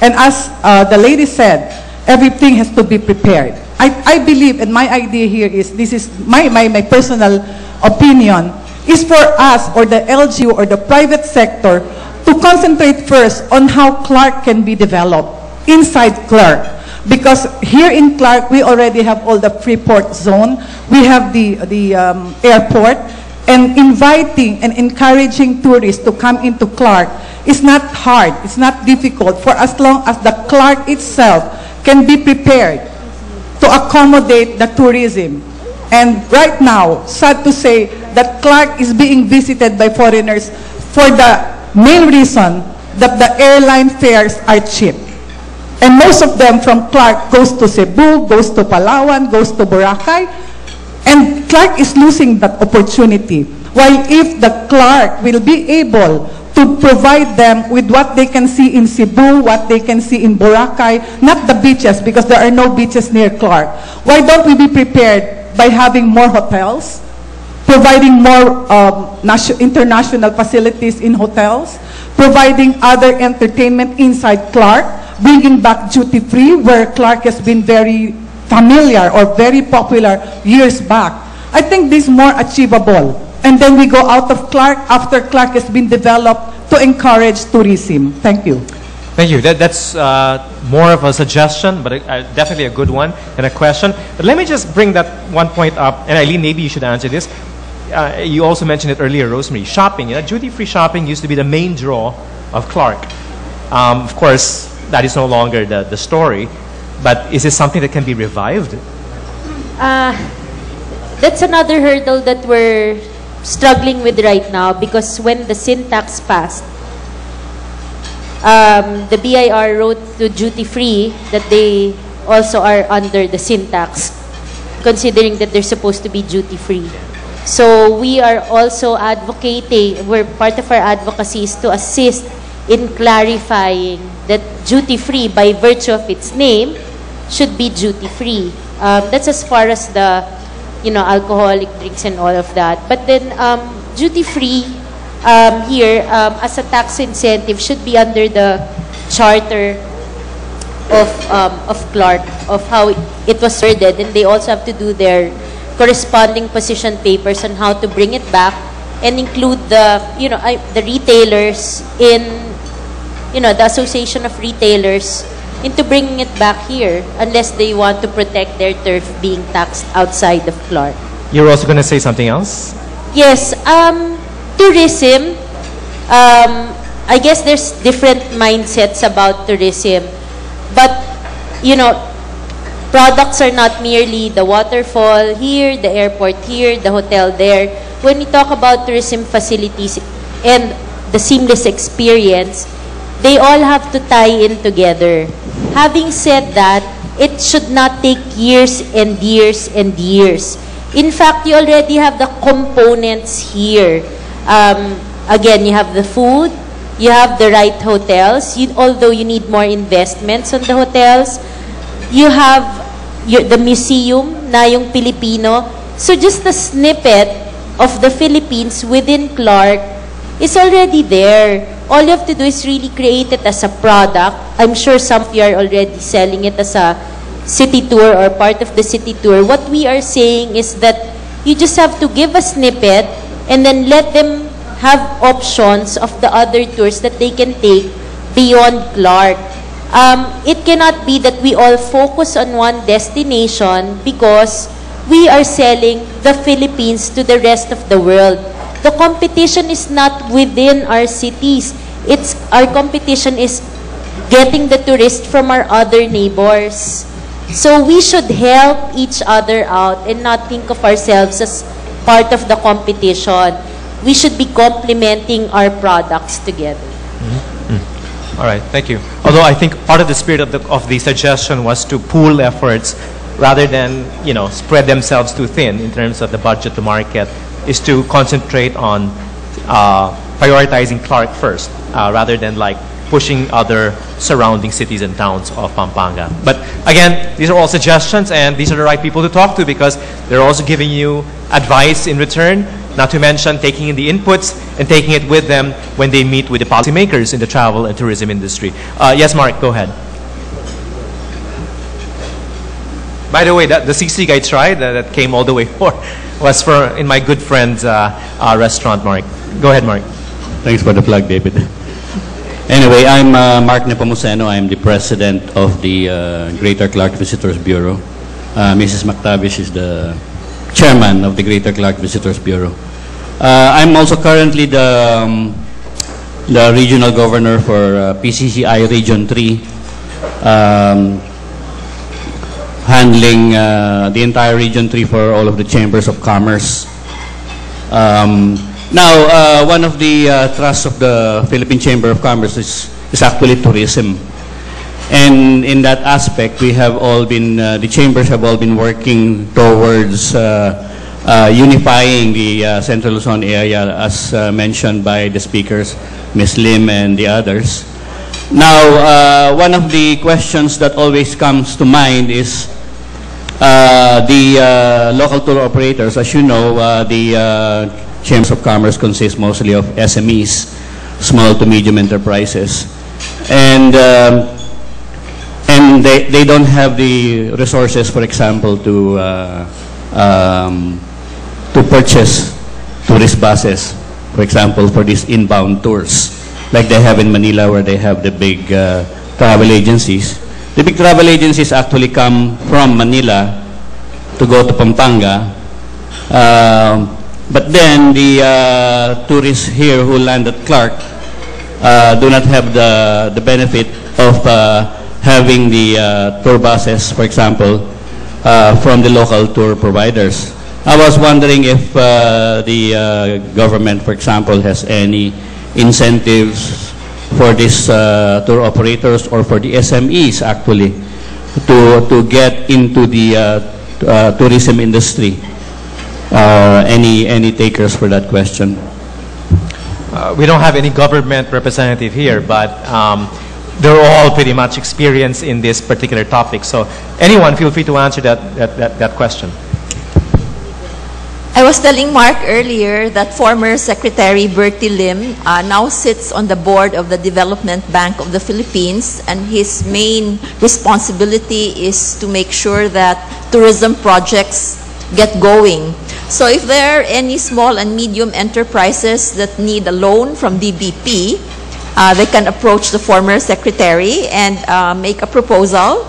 and as the lady said, everything has to be prepared. I believe, and my idea here is, this is my personal opinion, is for us or the LGU or the private sector to concentrate first on how Clark can be developed inside Clark. Because here in Clark, we already have all the Freeport zone, we have the airport, and inviting and encouraging tourists to come into Clark is not hard, it's not difficult, for as long as the Clark itself can be prepared to accommodate the tourism. And right now, sad to say that Clark is being visited by foreigners for the main reason that the airline fares are cheap. And most of them from Clark goes to Cebu, goes to Palawan, goes to Boracay, and Clark is losing that opportunity. While if the Clark will be able to provide them with what they can see in Cebu, what they can see in Boracay, not the beaches, because there are no beaches near Clark. Why don't we be prepared by having more hotels, providing more international facilities in hotels, providing other entertainment inside Clark, bringing back duty-free, where Clark has been very familiar or very popular years back. I think this is more achievable. And then we go out of Clark after Clark has been developed to encourage tourism. Thank you. Thank you. That's more of a suggestion, but definitely a good one and a question. But let me just bring that one point up, and Aileen, maybe you should answer this. You also mentioned it earlier, Rosemarie. Shopping, duty-free shopping used to be the main draw of Clark. Of course, that is no longer the story, but is this something that can be revived? That's another hurdle that we're struggling with right now, because when the sin tax passed, the BIR wrote to duty-free that they also are under the sin tax, considering that they're supposed to be duty-free. So we are also advocating, part of our advocacy is to assist in clarifying that duty-free, by virtue of its name, should be duty-free. That's as far as the, alcoholic drinks and all of that. But then duty-free here, as a tax incentive, should be under the charter of Clark, of how it was worded, and they also have to do their corresponding position papers on how to bring it back and include the retailers in the Association of Retailers into bringing it back here, unless they want to protect their turf being taxed outside of Clark. You're also going to say something else? Yes, tourism. I guess there's different mindsets about tourism, but products are not merely the waterfall here, the airport here, the hotel there. When we talk about tourism facilities and the seamless experience, they all have to tie in together. Having said that, it should not take years and years and years. In fact, you already have the components here. Again, you have the food, you have the right hotels, although you need more investments on the hotels. You have the museum, na yung Filipino. So just a snippet of the Philippines within Clark is already there. All you have to do is really create it as a product. I'm sure some of you are already selling it as a city tour or part of the city tour. What we are saying is that you just have to give a snippet and then let them have options of the other tours that they can take beyond Clark. It cannot be that we all focus on one destination because we are selling the Philippines to the rest of the world. The competition is not within our cities. Our competition is getting the tourists from our other neighbors. So we should help each other out and not think of ourselves as part of the competition. We should be complementing our products together. All right, thank you. Although I think part of the spirit of the suggestion was to pool efforts rather than spread themselves too thin in terms of the budget to market, is to concentrate on prioritizing Clark first rather than pushing other surrounding cities and towns of Pampanga. But again, these are all suggestions, and these are the right people to talk to because they're also giving you advice in return, not to mention taking in the inputs and taking it with them when they meet with the policymakers in the travel and tourism industry. Yes, Mark, go ahead. By the way, the sisig I tried that came all the way was in my good friend's restaurant, Mark. Go ahead, Mark. Thanks for the plug, David. Anyway, I'm Mark Nepomuceno. I'm the president of the Greater Clark Visitors Bureau. Mrs. Tavish is the chairman of the Greater Clark Visitors Bureau. I'm also currently the regional governor for PCCI Region 3, handling the entire Region 3 for all of the chambers of commerce. Now, one of the thrusts of the Philippine Chamber of Commerce is actually tourism. And in that aspect, we have all been, the chambers have all been working towards unifying the Central Luzon area, as mentioned by the speakers, Ms. Lim and the others. Now, one of the questions that always comes to mind is the local tour operators. As you know, the Chambers of Commerce consist mostly of SMEs, small to medium enterprises, and they don't have the resources, for example, to purchase tourist buses, for example, for these inbound tours, like they have in Manila, where they have the big travel agencies. The big travel agencies actually come from Manila to go to Pampanga. But then the tourists here who land at Clark do not have the benefit of having the tour buses, for example, from the local tour providers. I was wondering if the government, for example, has any incentives for these tour operators or for the SMEs actually to get into the tourism industry. Any takers for that question? We don't have any government representative here, but they're all pretty much experienced in this particular topic. So anyone, feel free to answer that question. I was telling Mark earlier that former Secretary Bertie Lim now sits on the board of the Development Bank of the Philippines, and his main responsibility is to make sure that tourism projects get going. So if there are any small and medium enterprises that need a loan from DBP, they can approach the former secretary and make a proposal.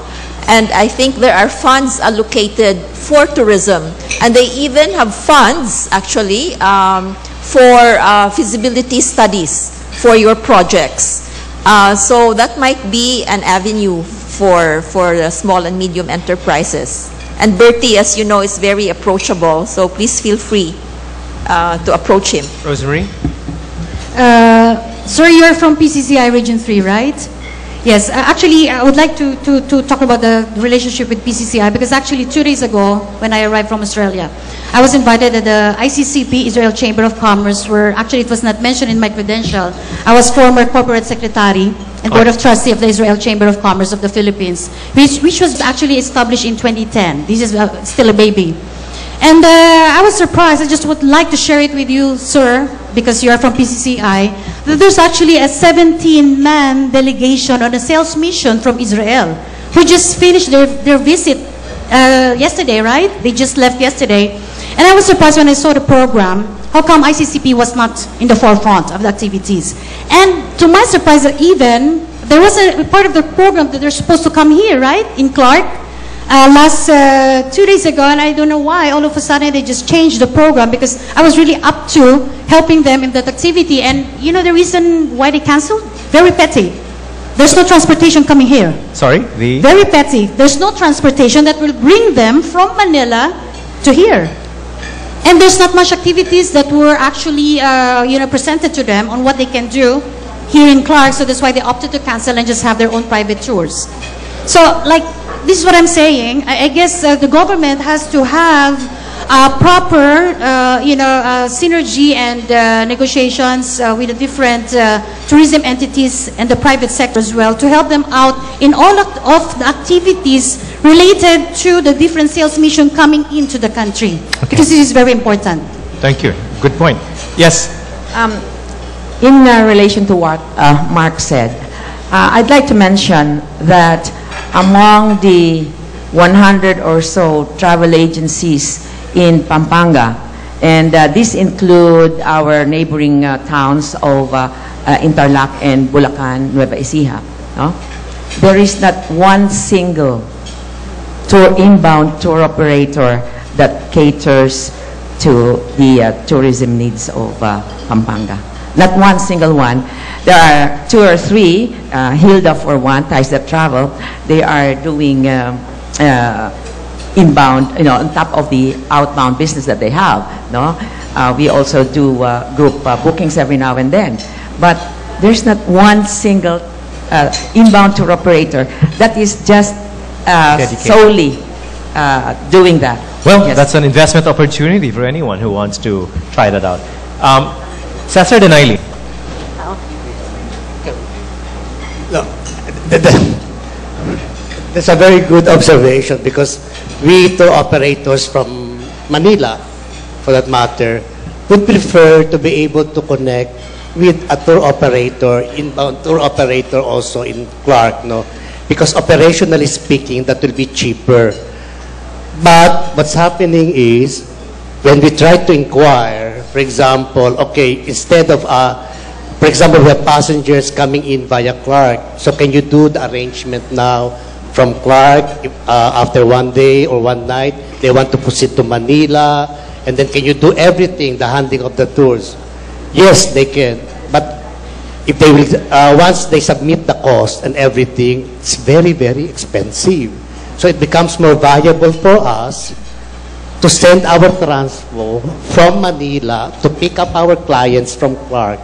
And I think there are funds allocated for tourism. And they even have funds, actually, for feasibility studies for your projects. So that might be an avenue for the small and medium enterprises. And Bertie, as you know, is very approachable. So please feel free to approach him. Rosemarie? Sir, you're from PCCI Region 3, right? Yes, actually, I would like to talk about the relationship with PCCI, because actually 2 days ago, when I arrived from Australia, I was invited at the ICCP, Israel Chamber of Commerce, where actually it was not mentioned in my credential. I was former corporate secretary and board of trustee of the Israel Chamber of Commerce of the Philippines, which was actually established in 2010. This is still a baby. And I was surprised. I just would like to share it with you, sir, because you are from PCCI, that there's actually a 17-man delegation on a sales mission from Israel who just finished their visit yesterday, right? They just left yesterday. And I was surprised when I saw the program. How come ICCP was not in the forefront of the activities? And to my surprise, even there was a part of the program that they're supposed to come here, right, in Clark, last 2 days ago, and I don't know why. All of a sudden, they just changed the program, because I was really up to helping them in that activity. And you know the reason why they canceled? Very petty. There's no transportation coming here. Sorry? Very petty. There's no transportation that will bring them from Manila to here. And there's not much activities that were actually presented to them on what they can do here in Clark, so that's why they opted to cancel and just have their own private tours. So, like, this is what I'm saying. I guess the government has to have proper, synergy and negotiations with the different tourism entities and the private sector as well, to help them out in all of the activities related to the different sales mission coming into the country. Okay. Because this is very important. Thank you. Good point. Yes? In relation to what Mark said, I'd like to mention that among the 100 or so travel agencies in Pampanga, and these include our neighboring towns of Interlac and Bulacan, Nueva Ecija, no? There is not one single inbound tour operator that caters to the tourism needs of Pampanga. Not one single one. There are 2 or 3, Hilda for one, Ties That Travel. They are doing inbound, on top of the outbound business that they have. No, we also do group bookings every now and then. But there's not one single inbound tour operator that is just solely doing that. Well, yes. That's an investment opportunity for anyone who wants to try that out. Cesar and Aileen. No, that's a very good observation, because we tour operators from Manila, for that matter, would prefer to be able to connect with a tour operator, inbound tour operator also in Clark, no? Because operationally speaking, that will be cheaper. But what's happening is, when we try to inquire, for example, okay, instead of For example, we have passengers coming in via Clark. So can you do the arrangement now from Clark after one day or one night? They want to proceed to Manila. And then can you do everything, the handling of the tours? Yes, they can. But if they will, once they submit the cost and everything, it's very, very expensive. So it becomes more valuable for us to send our transpo from Manila to pick up our clients from Clark.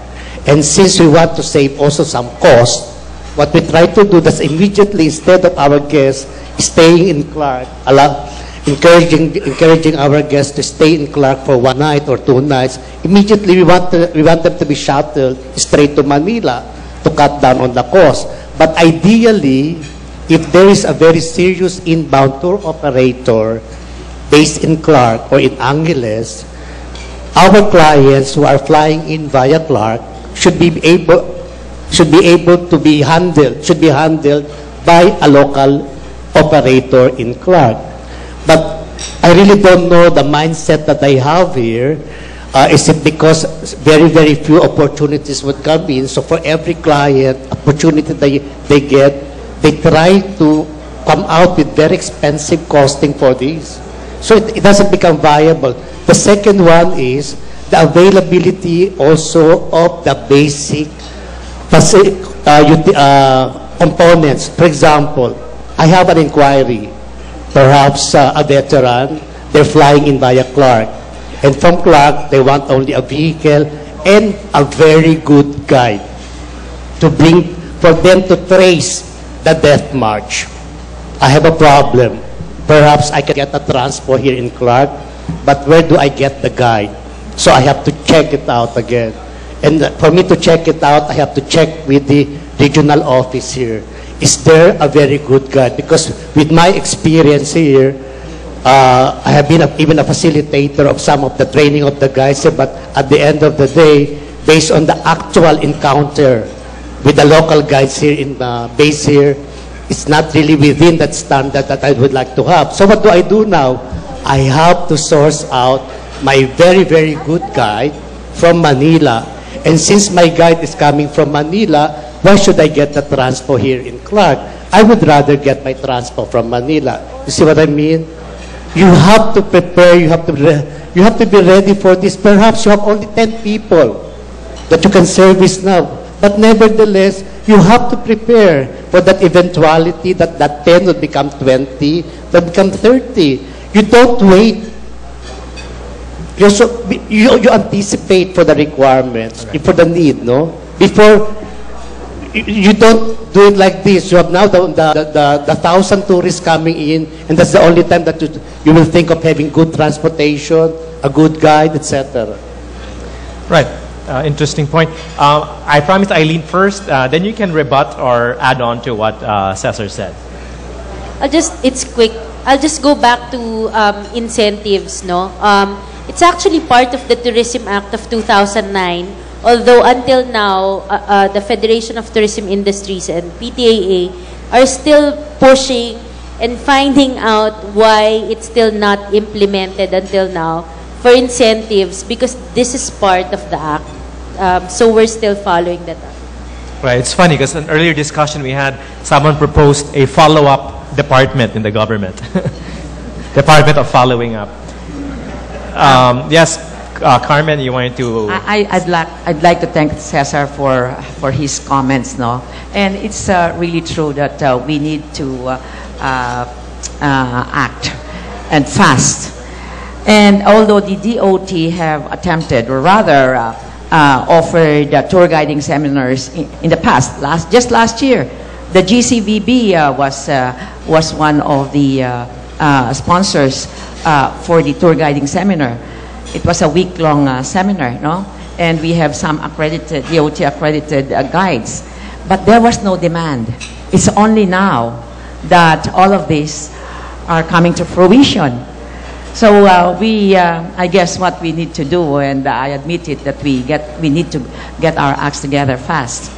And since we want to save also some cost, what we try to do is immediately, instead of our guests staying in Clark, encouraging our guests to stay in Clark for one night or 2 nights, immediately we want them to be shuttled straight to Manila to cut down on the cost. But ideally, if there is a very serious inbound tour operator based in Clark or in Angeles, our clients who are flying in via Clark should be able to be handled by a local operator in Clark. But I really don't know the mindset that they have here. Is it because very, very few opportunities would come in? So for every client opportunity they get, they try to come out with very expensive costing for this. So it doesn't become viable. The second one is the availability also of the basic components. For example, I have an inquiry, perhaps a veteran, they're flying in via Clark. And from Clark, they want only a vehicle and a very good guide for them to trace the death march. I have a problem. Perhaps I can get a transport here in Clark, but where do I get the guide? So I have to check it out again. And for me to check it out, I have to check with the regional office here. Is there a very good guide? Because with my experience here, I have been even a facilitator of some of the training of the guys, but at the end of the day, based on the actual encounter with the local guides here in the base here, it's not really within that standard that I would like to have. So what do I do now? I have to source out my very, very good guide from Manila. And since my guide is coming from Manila, why should I get the transpo here in Clark? I would rather get my transpo from Manila. You see what I mean? You have to prepare, you have to be ready for this. Perhaps you have only 10 people that you can service now. But nevertheless, you have to prepare for that eventuality that 10 will become 20, will become 30. You don't wait. You anticipate for the requirements, for the need, no? Before, you don't do it like this. You have now the 1,000 tourists coming in, and that's the only time that you will think of having good transportation, a good guide, etc. Right. Interesting point. I promised Aileen first, then you can rebut or add on to what Cesar said. It's quick. I'll just go back to incentives, no? It's actually part of the Tourism Act of 2009, although until now, the Federation of Tourism Industries and PTAA are still pushing and finding out why it's still not implemented until now for incentives, because this is part of the act. So we're still following that up. Right. It's funny because in an earlier discussion we had, someone proposed a follow-up department in the government. Department of following up. Yes, Carmen, you wanted to... I'd like to thank Cesar for his comments, no? And it's really true that we need to act and fast. And although the DOT have attempted, or rather offered tour guiding seminars in the past, just last year, the GCVB was one of the sponsors for the tour guiding seminar. It was a week-long seminar, no? And we have some accredited, DOT accredited guides. But there was no demand. It's only now that all of these are coming to fruition. So I guess what we need to do, and I admit it, that we need to get our acts together fast.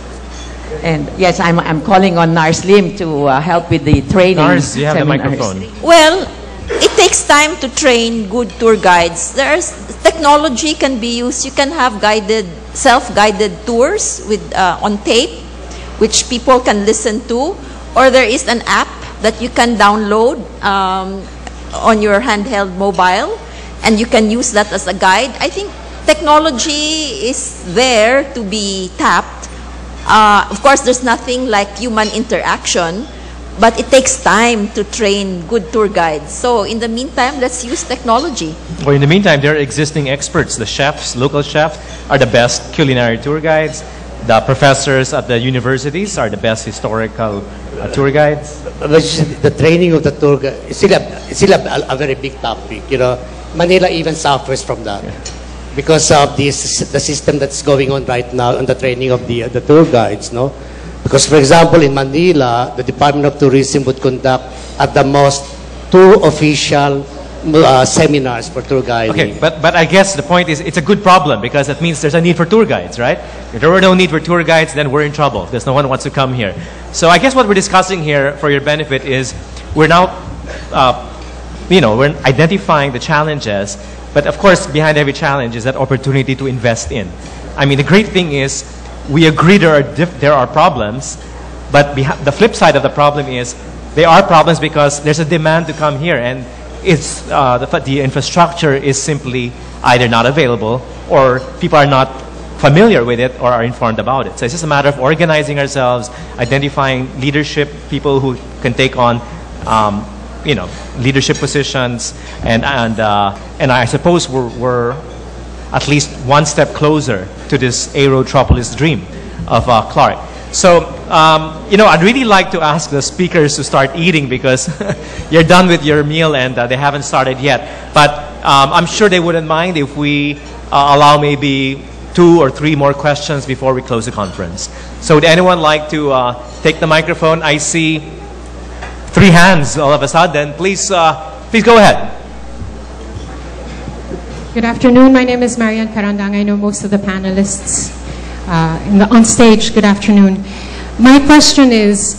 And yes, I'm calling on Nars Lim to help with the training. Nars, you have seminars. the microphone. Well, it takes time to train good tour guides. Technology can be used. You can have guided self-guided tours with on tape, which people can listen to, or there is an app that you can download on your handheld mobile, and you can use that as a guide. I think technology is there to be tapped. Of course, there's nothing like human interaction, but it takes time to train good tour guides. So in the meantime, let's use technology. Well, in the meantime, there are existing experts. The chefs, local chefs, are the best culinary tour guides. The professors at the universities are the best historical tour guides. The training of the tour guide is still a very big topic. You know, Manila even suffers from that. Yeah. Because of the system that's going on right now on the training of the tour guides, no? Because, for example, in Manila, the Department of Tourism would conduct at the most 2 official seminars for tour guiding. Okay, but I guess the point is it's a good problem because it means there's a need for tour guides, right? If there were no need for tour guides, then we're in trouble because no one wants to come here. So I guess what we're discussing here for your benefit is we're now, we're identifying the challenges, but of course behind every challenge is that opportunity to invest in. I mean, the great thing is we agree there are problems, but the flip side of the problem is there are problems because there's a demand to come here, and it's the infrastructure is simply either not available or people are not familiar with it or are informed about it. So it's just a matter of organizing ourselves, identifying leadership, people who can take on leadership positions, and I suppose we're at least one step closer to this Aerotropolis dream of Clark. So, I'd really like to ask the speakers to start eating because you're done with your meal and they haven't started yet. But I'm sure they wouldn't mind if we allow maybe 2 or 3 more questions before we close the conference. So would anyone like to take the microphone? I see 3 hands all of a sudden. Please go ahead. Good afternoon. My name is Marian Carandang. I know most of the panelists on stage. Good afternoon. My question is,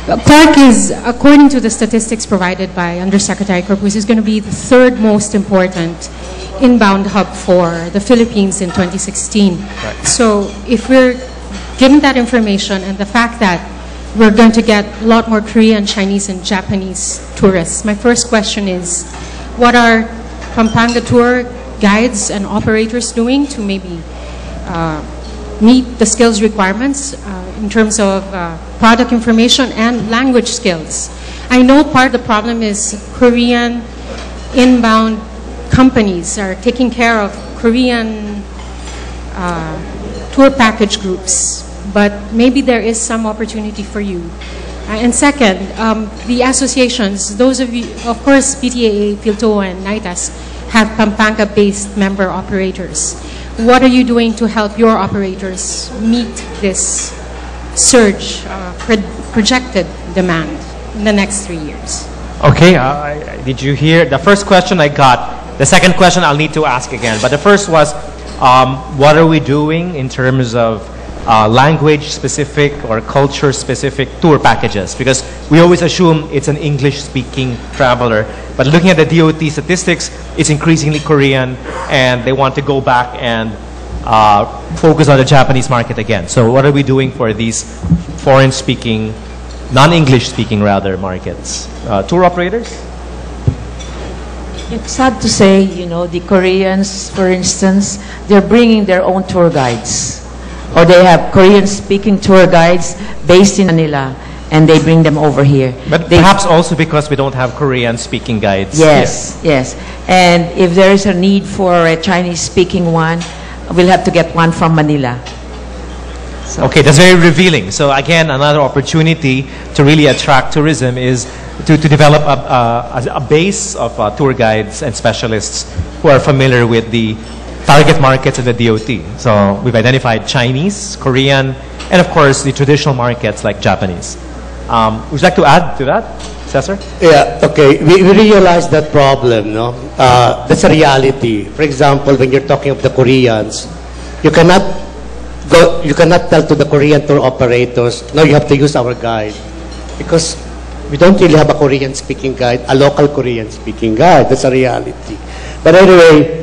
Clark is, according to the statistics provided by Undersecretary Cruz, is going to be the 3rd most important inbound hub for the Philippines in 2016. Right. So if we're given that information and the fact that we're going to get a lot more Korean, Chinese, and Japanese tourists, my first question is, what are Pampanga tour guides and operators doing to maybe meet the skills requirements in terms of product information and language skills? I know part of the problem is Korean inbound companies are taking care of Korean tour package groups, but maybe there is some opportunity for you. And second, the associations, those of you, of course, PTAA, PhilToa, and NITAS have Pampanga-based member operators. What are you doing to help your operators meet this surge, projected demand in the next 3 years? Okay, did you hear? The first question I got. The second question I'll need to ask again. But the first was, what are we doing in terms of language-specific or culture-specific tour packages? Because we always assume it's an English-speaking traveler. But looking at the DOT statistics, it's increasingly Korean, and they want to go back and focus on the Japanese market again. So what are we doing for these foreign-speaking, non-English-speaking rather, markets? Tour operators? It's sad to say, the Koreans, for instance, they're bringing their own tour guides. Or they have Korean-speaking tour guides based in Manila, and they bring them over here. But perhaps also because we don't have Korean-speaking guides. Yes, yes. And if there is a need for a Chinese-speaking one, we'll have to get one from Manila. So. Okay, that's very revealing. So again, another opportunity to really attract tourism is to develop a base of tour guides and specialists who are familiar with the target markets of the DOT. So we've identified Chinese, Korean, and of course the traditional markets like Japanese. Would you like to add to that, Cesar? Yeah, okay. We realize that problem, no? That's a reality. For example, when you're talking of the Koreans, you cannot tell to the Korean tour operators, no, you have to use our guide. Because we don't really have a Korean-speaking guide, a local Korean-speaking guide. That's a reality. But anyway,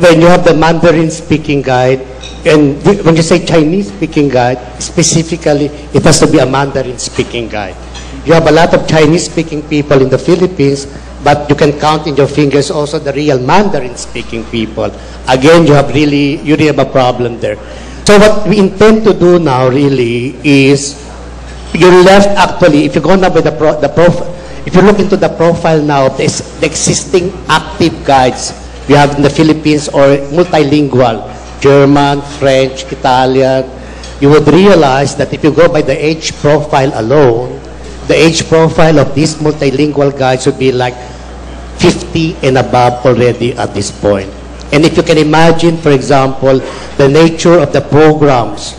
when you have the Mandarin-speaking guide, and when you say Chinese-speaking guide, specifically, it has to be a Mandarin-speaking guide. You have a lot of Chinese-speaking people in the Philippines, but you can count in your fingers also the real Mandarin-speaking people. Again, you really have a problem there. So what we intend to do now really is, you're left actually, if you go now with if you look into the profile now of the existing active guides we have in the Philippines or multilingual, German, French, Italian, you would realize that if you go by the age profile alone, the age profile of these multilingual guides would be like 50 and above already at this point. And if you can imagine, for example, the nature of the programs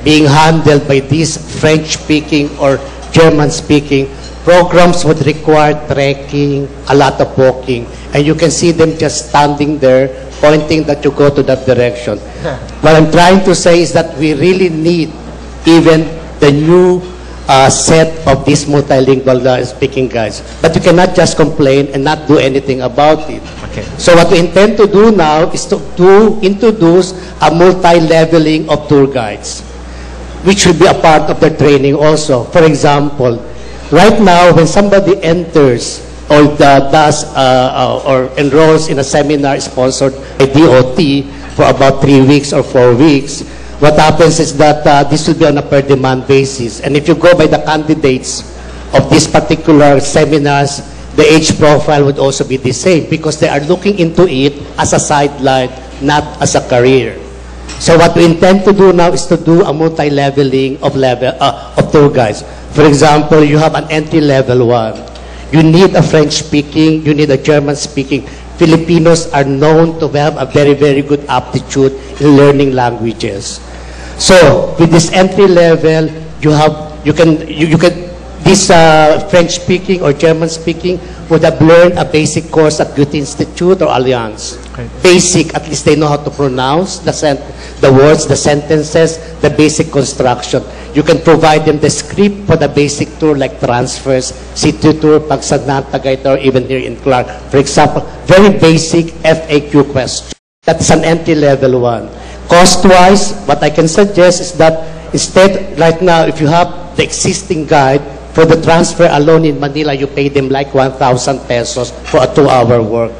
being handled by these French-speaking or German-speaking programs would require trekking, a lot of walking, and you can see them just standing there, pointing that you go to that direction. What I'm trying to say is that we really need even the new set of these multilingual speaking guides. But you cannot just complain and not do anything about it. Okay. So what we intend to do now is to introduce a multi-leveling of tour guides, which will be a part of their training also. For example, right now when somebody enters or or enrolls in a seminar sponsored by DOT for about 3 weeks or 4 weeks, what happens is that this will be on a per demand basis. And if you go by the candidates of these particular seminars, the age profile would also be the same because they are looking into it as a sideline, not as a career. So what we intend to do now is to do a multi-leveling of tour guides. For example, you have an entry-level one. You need a French-speaking, you need a German-speaking. Filipinos are known to have a very, very good aptitude in learning languages. So with this entry-level, this French-speaking or German-speaking would have learned a basic course at Goethe Institute or Allianz. Okay. Basic, at least they know how to pronounce the words, the sentences, the basic construction. You can provide them the script for the basic tour like transfers, city tour, Pagsanat, Tagaytay, or even here in Clark. For example, very basic FAQ question. That's an entry-level one. Cost-wise, what I can suggest is that instead, right now, if you have the existing guide, for the transfer alone in Manila, you pay them like 1,000 pesos for a 2-hour work.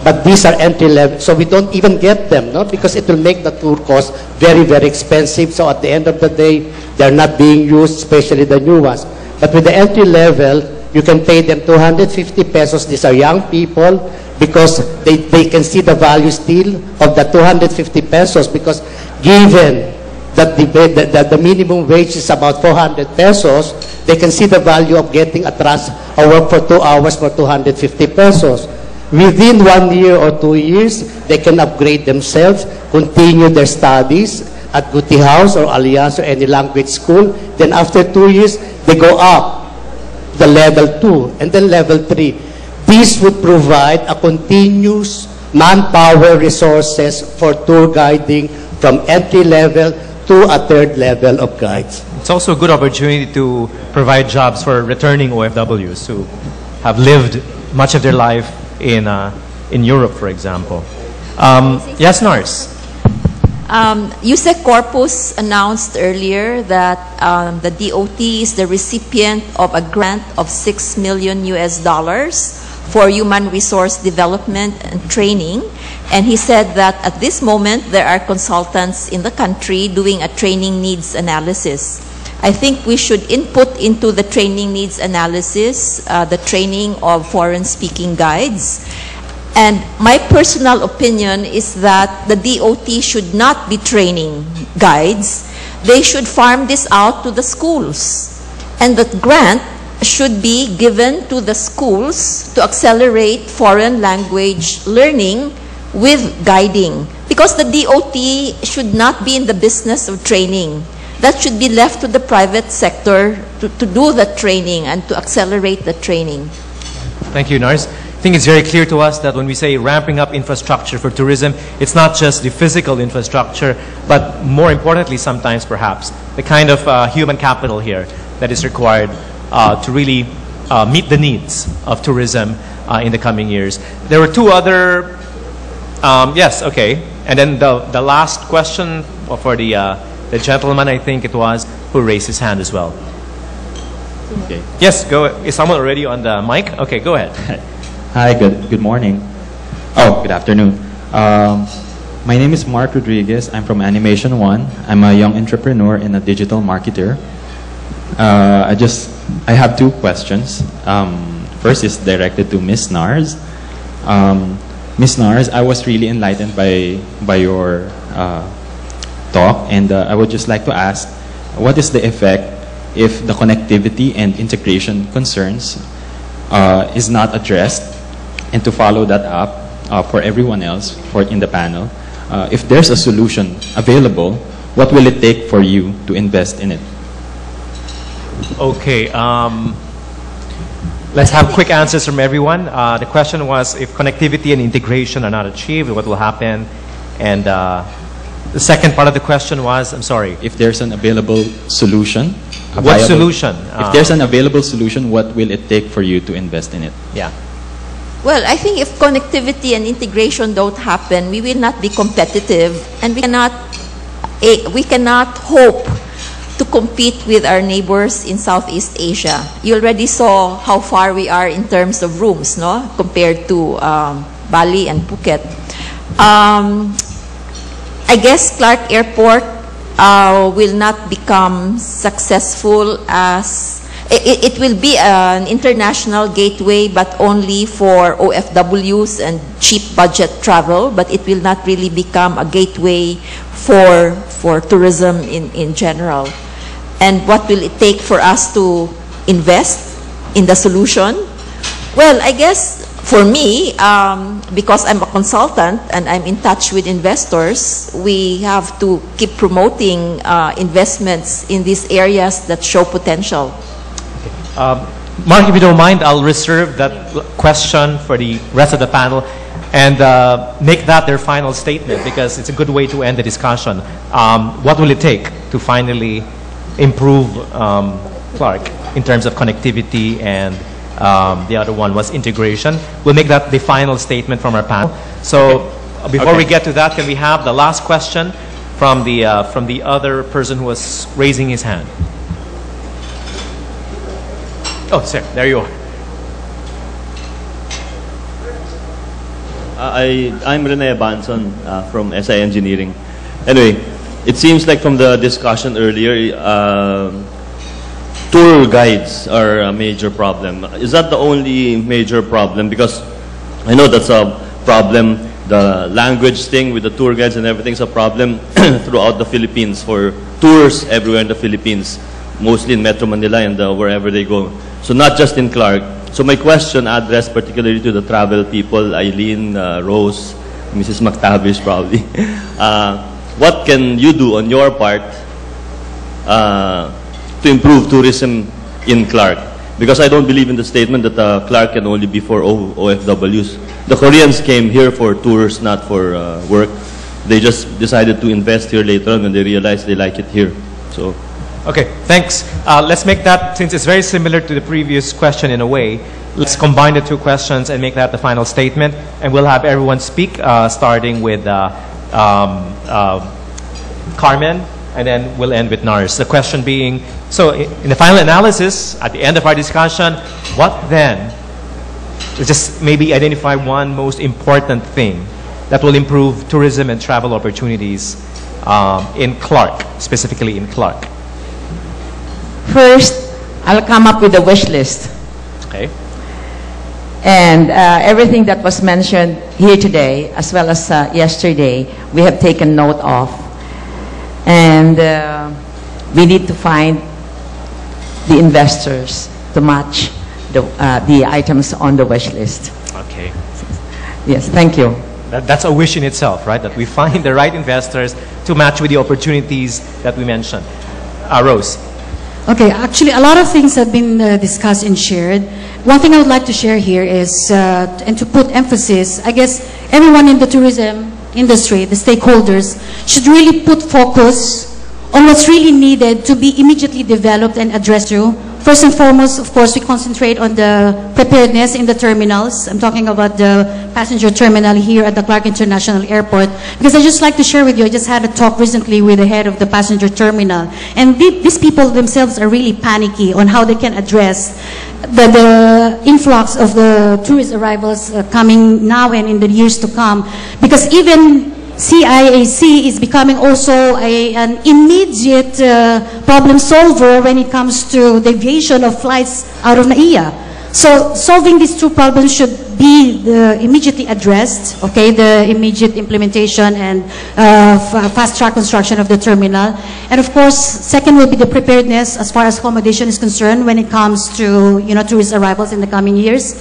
But these are entry-level, so we don't even get them, no? Because it will make the tour cost very, very expensive. So at the end of the day, they're not being used, especially the new ones. But with the entry-level, you can pay them 250 pesos. These are young people because they can see the value still of the 250 pesos because given that the minimum wage is about 400 pesos, they can see the value of getting a work for 2 hours for 250 pesos. Within 1 year or 2 years, they can upgrade themselves, continue their studies at Guti House or Allianz or any language school. Then after 2 years, they go up the level 2 and then level 3. This would provide a continuous manpower resources for tour guiding from entry level to a third level of guides. It's also a good opportunity to provide jobs for returning OFWs who have lived much of their life in Europe, for example. Yes, Nars? USEC Corpus announced earlier that the DOT is the recipient of a grant of $6 million for human resource development and training. And he said that at this moment, there are consultants in the country doing a training needs analysis. I think we should input into the training needs analysis the training of foreign-speaking guides. And my personal opinion is that the DOT should not be training guides. They should farm this out to the schools. And the grant should be given to the schools to accelerate foreign language learning with guiding. Because the DOT should not be in the business of training. That should be left to the private sector to do the training and to accelerate the training. Thank you, Nars. I think it's very clear to us that when we say ramping up infrastructure for tourism, it's not just the physical infrastructure, but more importantly sometimes perhaps, the kind of human capital here that is required to really meet the needs of tourism in the coming years. There were two other, yes, okay. And then the last question for the gentleman, I think it was, who raised his hand as well. Okay. Yes, go. Is someone already on the mic? Okay, go ahead. Hi, good morning. Oh, good afternoon. My name is Mark Rodriguez. I'm from Animation One. I'm a young entrepreneur and a digital marketer. I have two questions. First is directed to Ms. Nars. Ms. Nars, I was really enlightened by your talk, and I would just like to ask, what is the effect if the connectivity and integration concerns is not addressed, and to follow that up for everyone else in the panel, if there's a solution available, what will it take for you to invest in it? Okay, let's have quick answers from everyone. The question was, if connectivity and integration are not achieved, what will happen? And the second part of the question was, I'm sorry. If there's an available solution. What solution? If there's an available solution, what will it take for you to invest in it? Yeah. Well, I think if connectivity and integration don't happen, we will not be competitive, and we cannot hope to compete with our neighbors in Southeast Asia. You already saw how far we are in terms of rooms, no, compared to Bali and Phuket. I guess Clark Airport will not become successful as it will be an international gateway, but only for OFWs and cheap budget travel, but it will not really become a gateway for tourism in general. And what will it take for us to invest in the solution? Well, I guess for me, because I'm a consultant and I'm in touch with investors, we have to keep promoting investments in these areas that show potential. Mark, if you don't mind, I'll reserve that question for the rest of the panel and make that their final statement, because it's a good way to end the discussion. What will it take to finally improve Clark in terms of connectivity, and the other one was integration? We'll make that the final statement from our panel. So before we get to that, can we have the last question from the other person who was raising his hand? Oh, sir, there you are. I'm Rene Banson from SI Engineering. Anyway, it seems like from the discussion earlier, tour guides are a major problem. Is that the only major problem? Because I know that's a problem. The language thing with the tour guides and everything is a problem throughout the Philippines for tours everywhere in the Philippines, mostly in Metro Manila and wherever they go. So not just in Clark. So my question addressed particularly to the travel people, Aileen, Rose, Mrs. McTavish probably. What can you do on your part to improve tourism in Clark? Because I don't believe in the statement that Clark can only be for OFWs. The Koreans came here for tours, not for work. They just decided to invest here later on when they realized they like it here. So. Okay, thanks. Let's make that, since it's very similar to the previous question in a way, let's combine the two questions and make that the final statement. And we'll have everyone speak, starting with Carmen, and then we'll end with Nars. The question being, so in the final analysis, at the end of our discussion, what then? Just maybe identify one most important thing that will improve tourism and travel opportunities in Clark, specifically in Clark. First, I'll come up with a wish list. Okay. And everything that was mentioned here today, as well as yesterday, we have taken note of. And we need to find the investors to match the items on the wish list. Okay. Yes, thank you. That's a wish in itself, right? That we find the right investors to match with the opportunities that we mentioned. Rose. Okay, actually a lot of things have been discussed and shared. One thing I would like to share here is, and to put emphasis, I guess everyone in the tourism industry, the stakeholders, should really put focus on what's really needed to be immediately developed and addressed through First and foremost, of course, we concentrate on the preparedness in the terminals. I'm talking about the passenger terminal here at the Clark International Airport, because I just like to share with you, I just had a talk recently with the head of the passenger terminal, and these people themselves are really panicky on how they can address the influx of the tourist arrivals coming now and in the years to come, because even CIAC is becoming also an immediate problem solver when it comes to the aviation of flights out of NAIA. So solving these two problems should be immediately addressed, okay, the immediate implementation and fast-track construction of the terminal. And of course, second will be the preparedness as far as accommodation is concerned when it comes to, tourist arrivals in the coming years.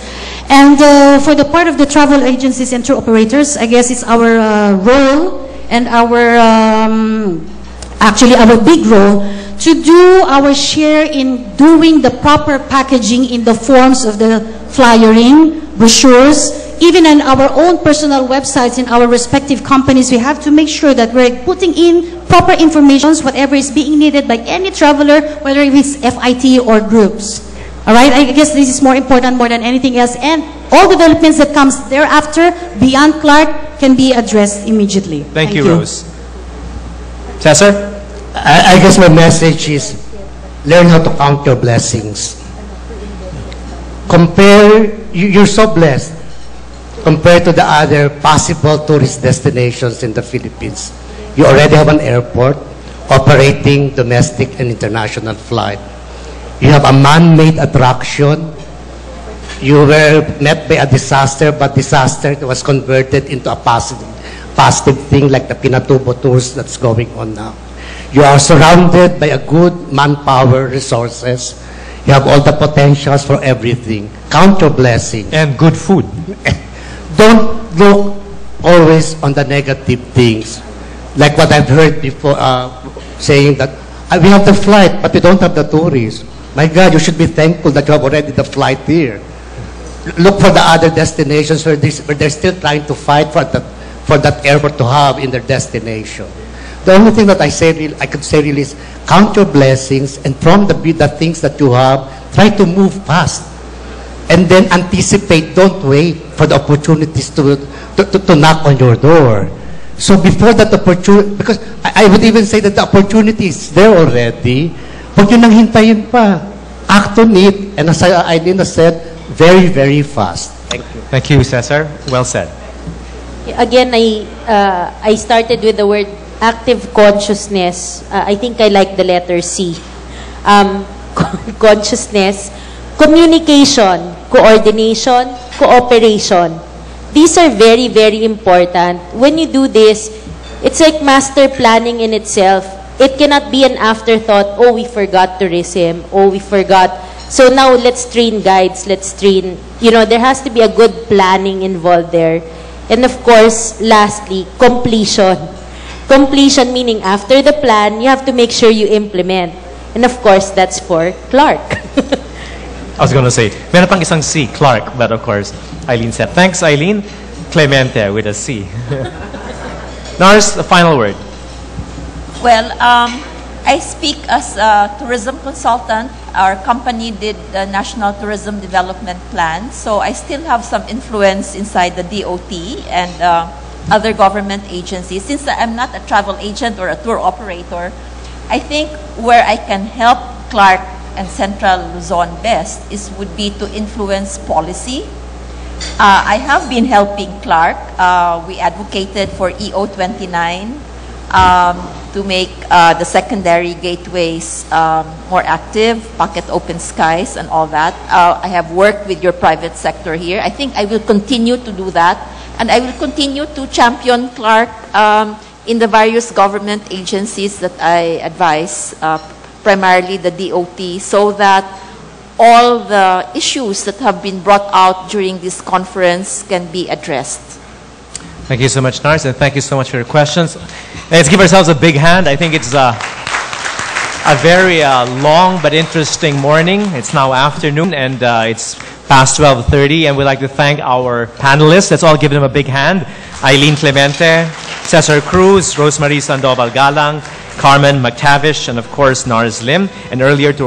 And for the part of the travel agencies and tour operators, I guess it's our role and actually our big role to do our share in doing the proper packaging in the forms of the flyering, brochures, even on our own personal websites in our respective companies. We have to make sure that we're putting in proper information, whatever is being needed by any traveler, whether it's FIT or groups. All right, I guess this is more important more than anything else, and all developments that comes thereafter beyond Clark can be addressed immediately. Thank you, Rose. Cesar? I guess my message is learn how to count your blessings. You're so blessed compared to the other possible tourist destinations in the Philippines. You already have an airport operating domestic and international flight. You have a man-made attraction. You were met by a disaster, but disaster was converted into a positive thing like the Pinatubo tours that's going on now. You are surrounded by a good manpower resources. You have all the potentials for everything. Count your blessings. And good food. Don't look always on the negative things. Like what I've heard before, saying that we have the flight, but we don't have the tourists. My God, you should be thankful that you have already the flight here. Look for the other destinations where they're still trying to fight for that airport to have in their destination. The only thing that I could say really is count your blessings, and from the things that you have, try to move fast. And then anticipate, don't wait for the opportunities to knock on your door. So before that opportunity, because I would even say that the opportunity is there already, huwag nyo nang hintayin pa. Act on it, and as Aileen has said, very, very fast. Thank you. Thank you, Cesar. Well said. Again, I started with the word active consciousness. I think I like the letter C. Consciousness, communication, coordination, cooperation. These are very, very important. When you do this, it's like master planning in itself. It cannot be an afterthought, oh, we forgot tourism, oh, we forgot. So now let's train guides, let's train, there has to be a good planning involved there. And of course, lastly, completion. Completion meaning after the plan, you have to make sure you implement. And of course, that's for Clark. I was going to say, meron pang isang C, Clark, but of course, Aileen said. Thanks, Aileen. Clemente with a C. Nars, the final word. Well, I speak as a tourism consultant. Our company did the National Tourism Development Plan, so I still have some influence inside the DOT and other government agencies. Since I'm not a travel agent or a tour operator, I think where I can help Clark and Central Luzon best would be to influence policy. I have been helping Clark. We advocated for EO 29 to make the secondary gateways more active, pocket open skies and all that. I have worked with your private sector here. I think I will continue to do that. And I will continue to champion Clark in the various government agencies that I advise, primarily the DOT, so that all the issues that have been brought out during this conference can be addressed. Thank you so much, Nars, and thank you so much for your questions. Let's give ourselves a big hand. I think it's a very long but interesting morning. It's now afternoon, and it's past 12:30, and we'd like to thank our panelists. Let's all give them a big hand. Aileen Clemente, Cesar Cruz, Rosemarie Sandoval-Galang, Carmen Tavish, and of course, Nars Lim. And earlier to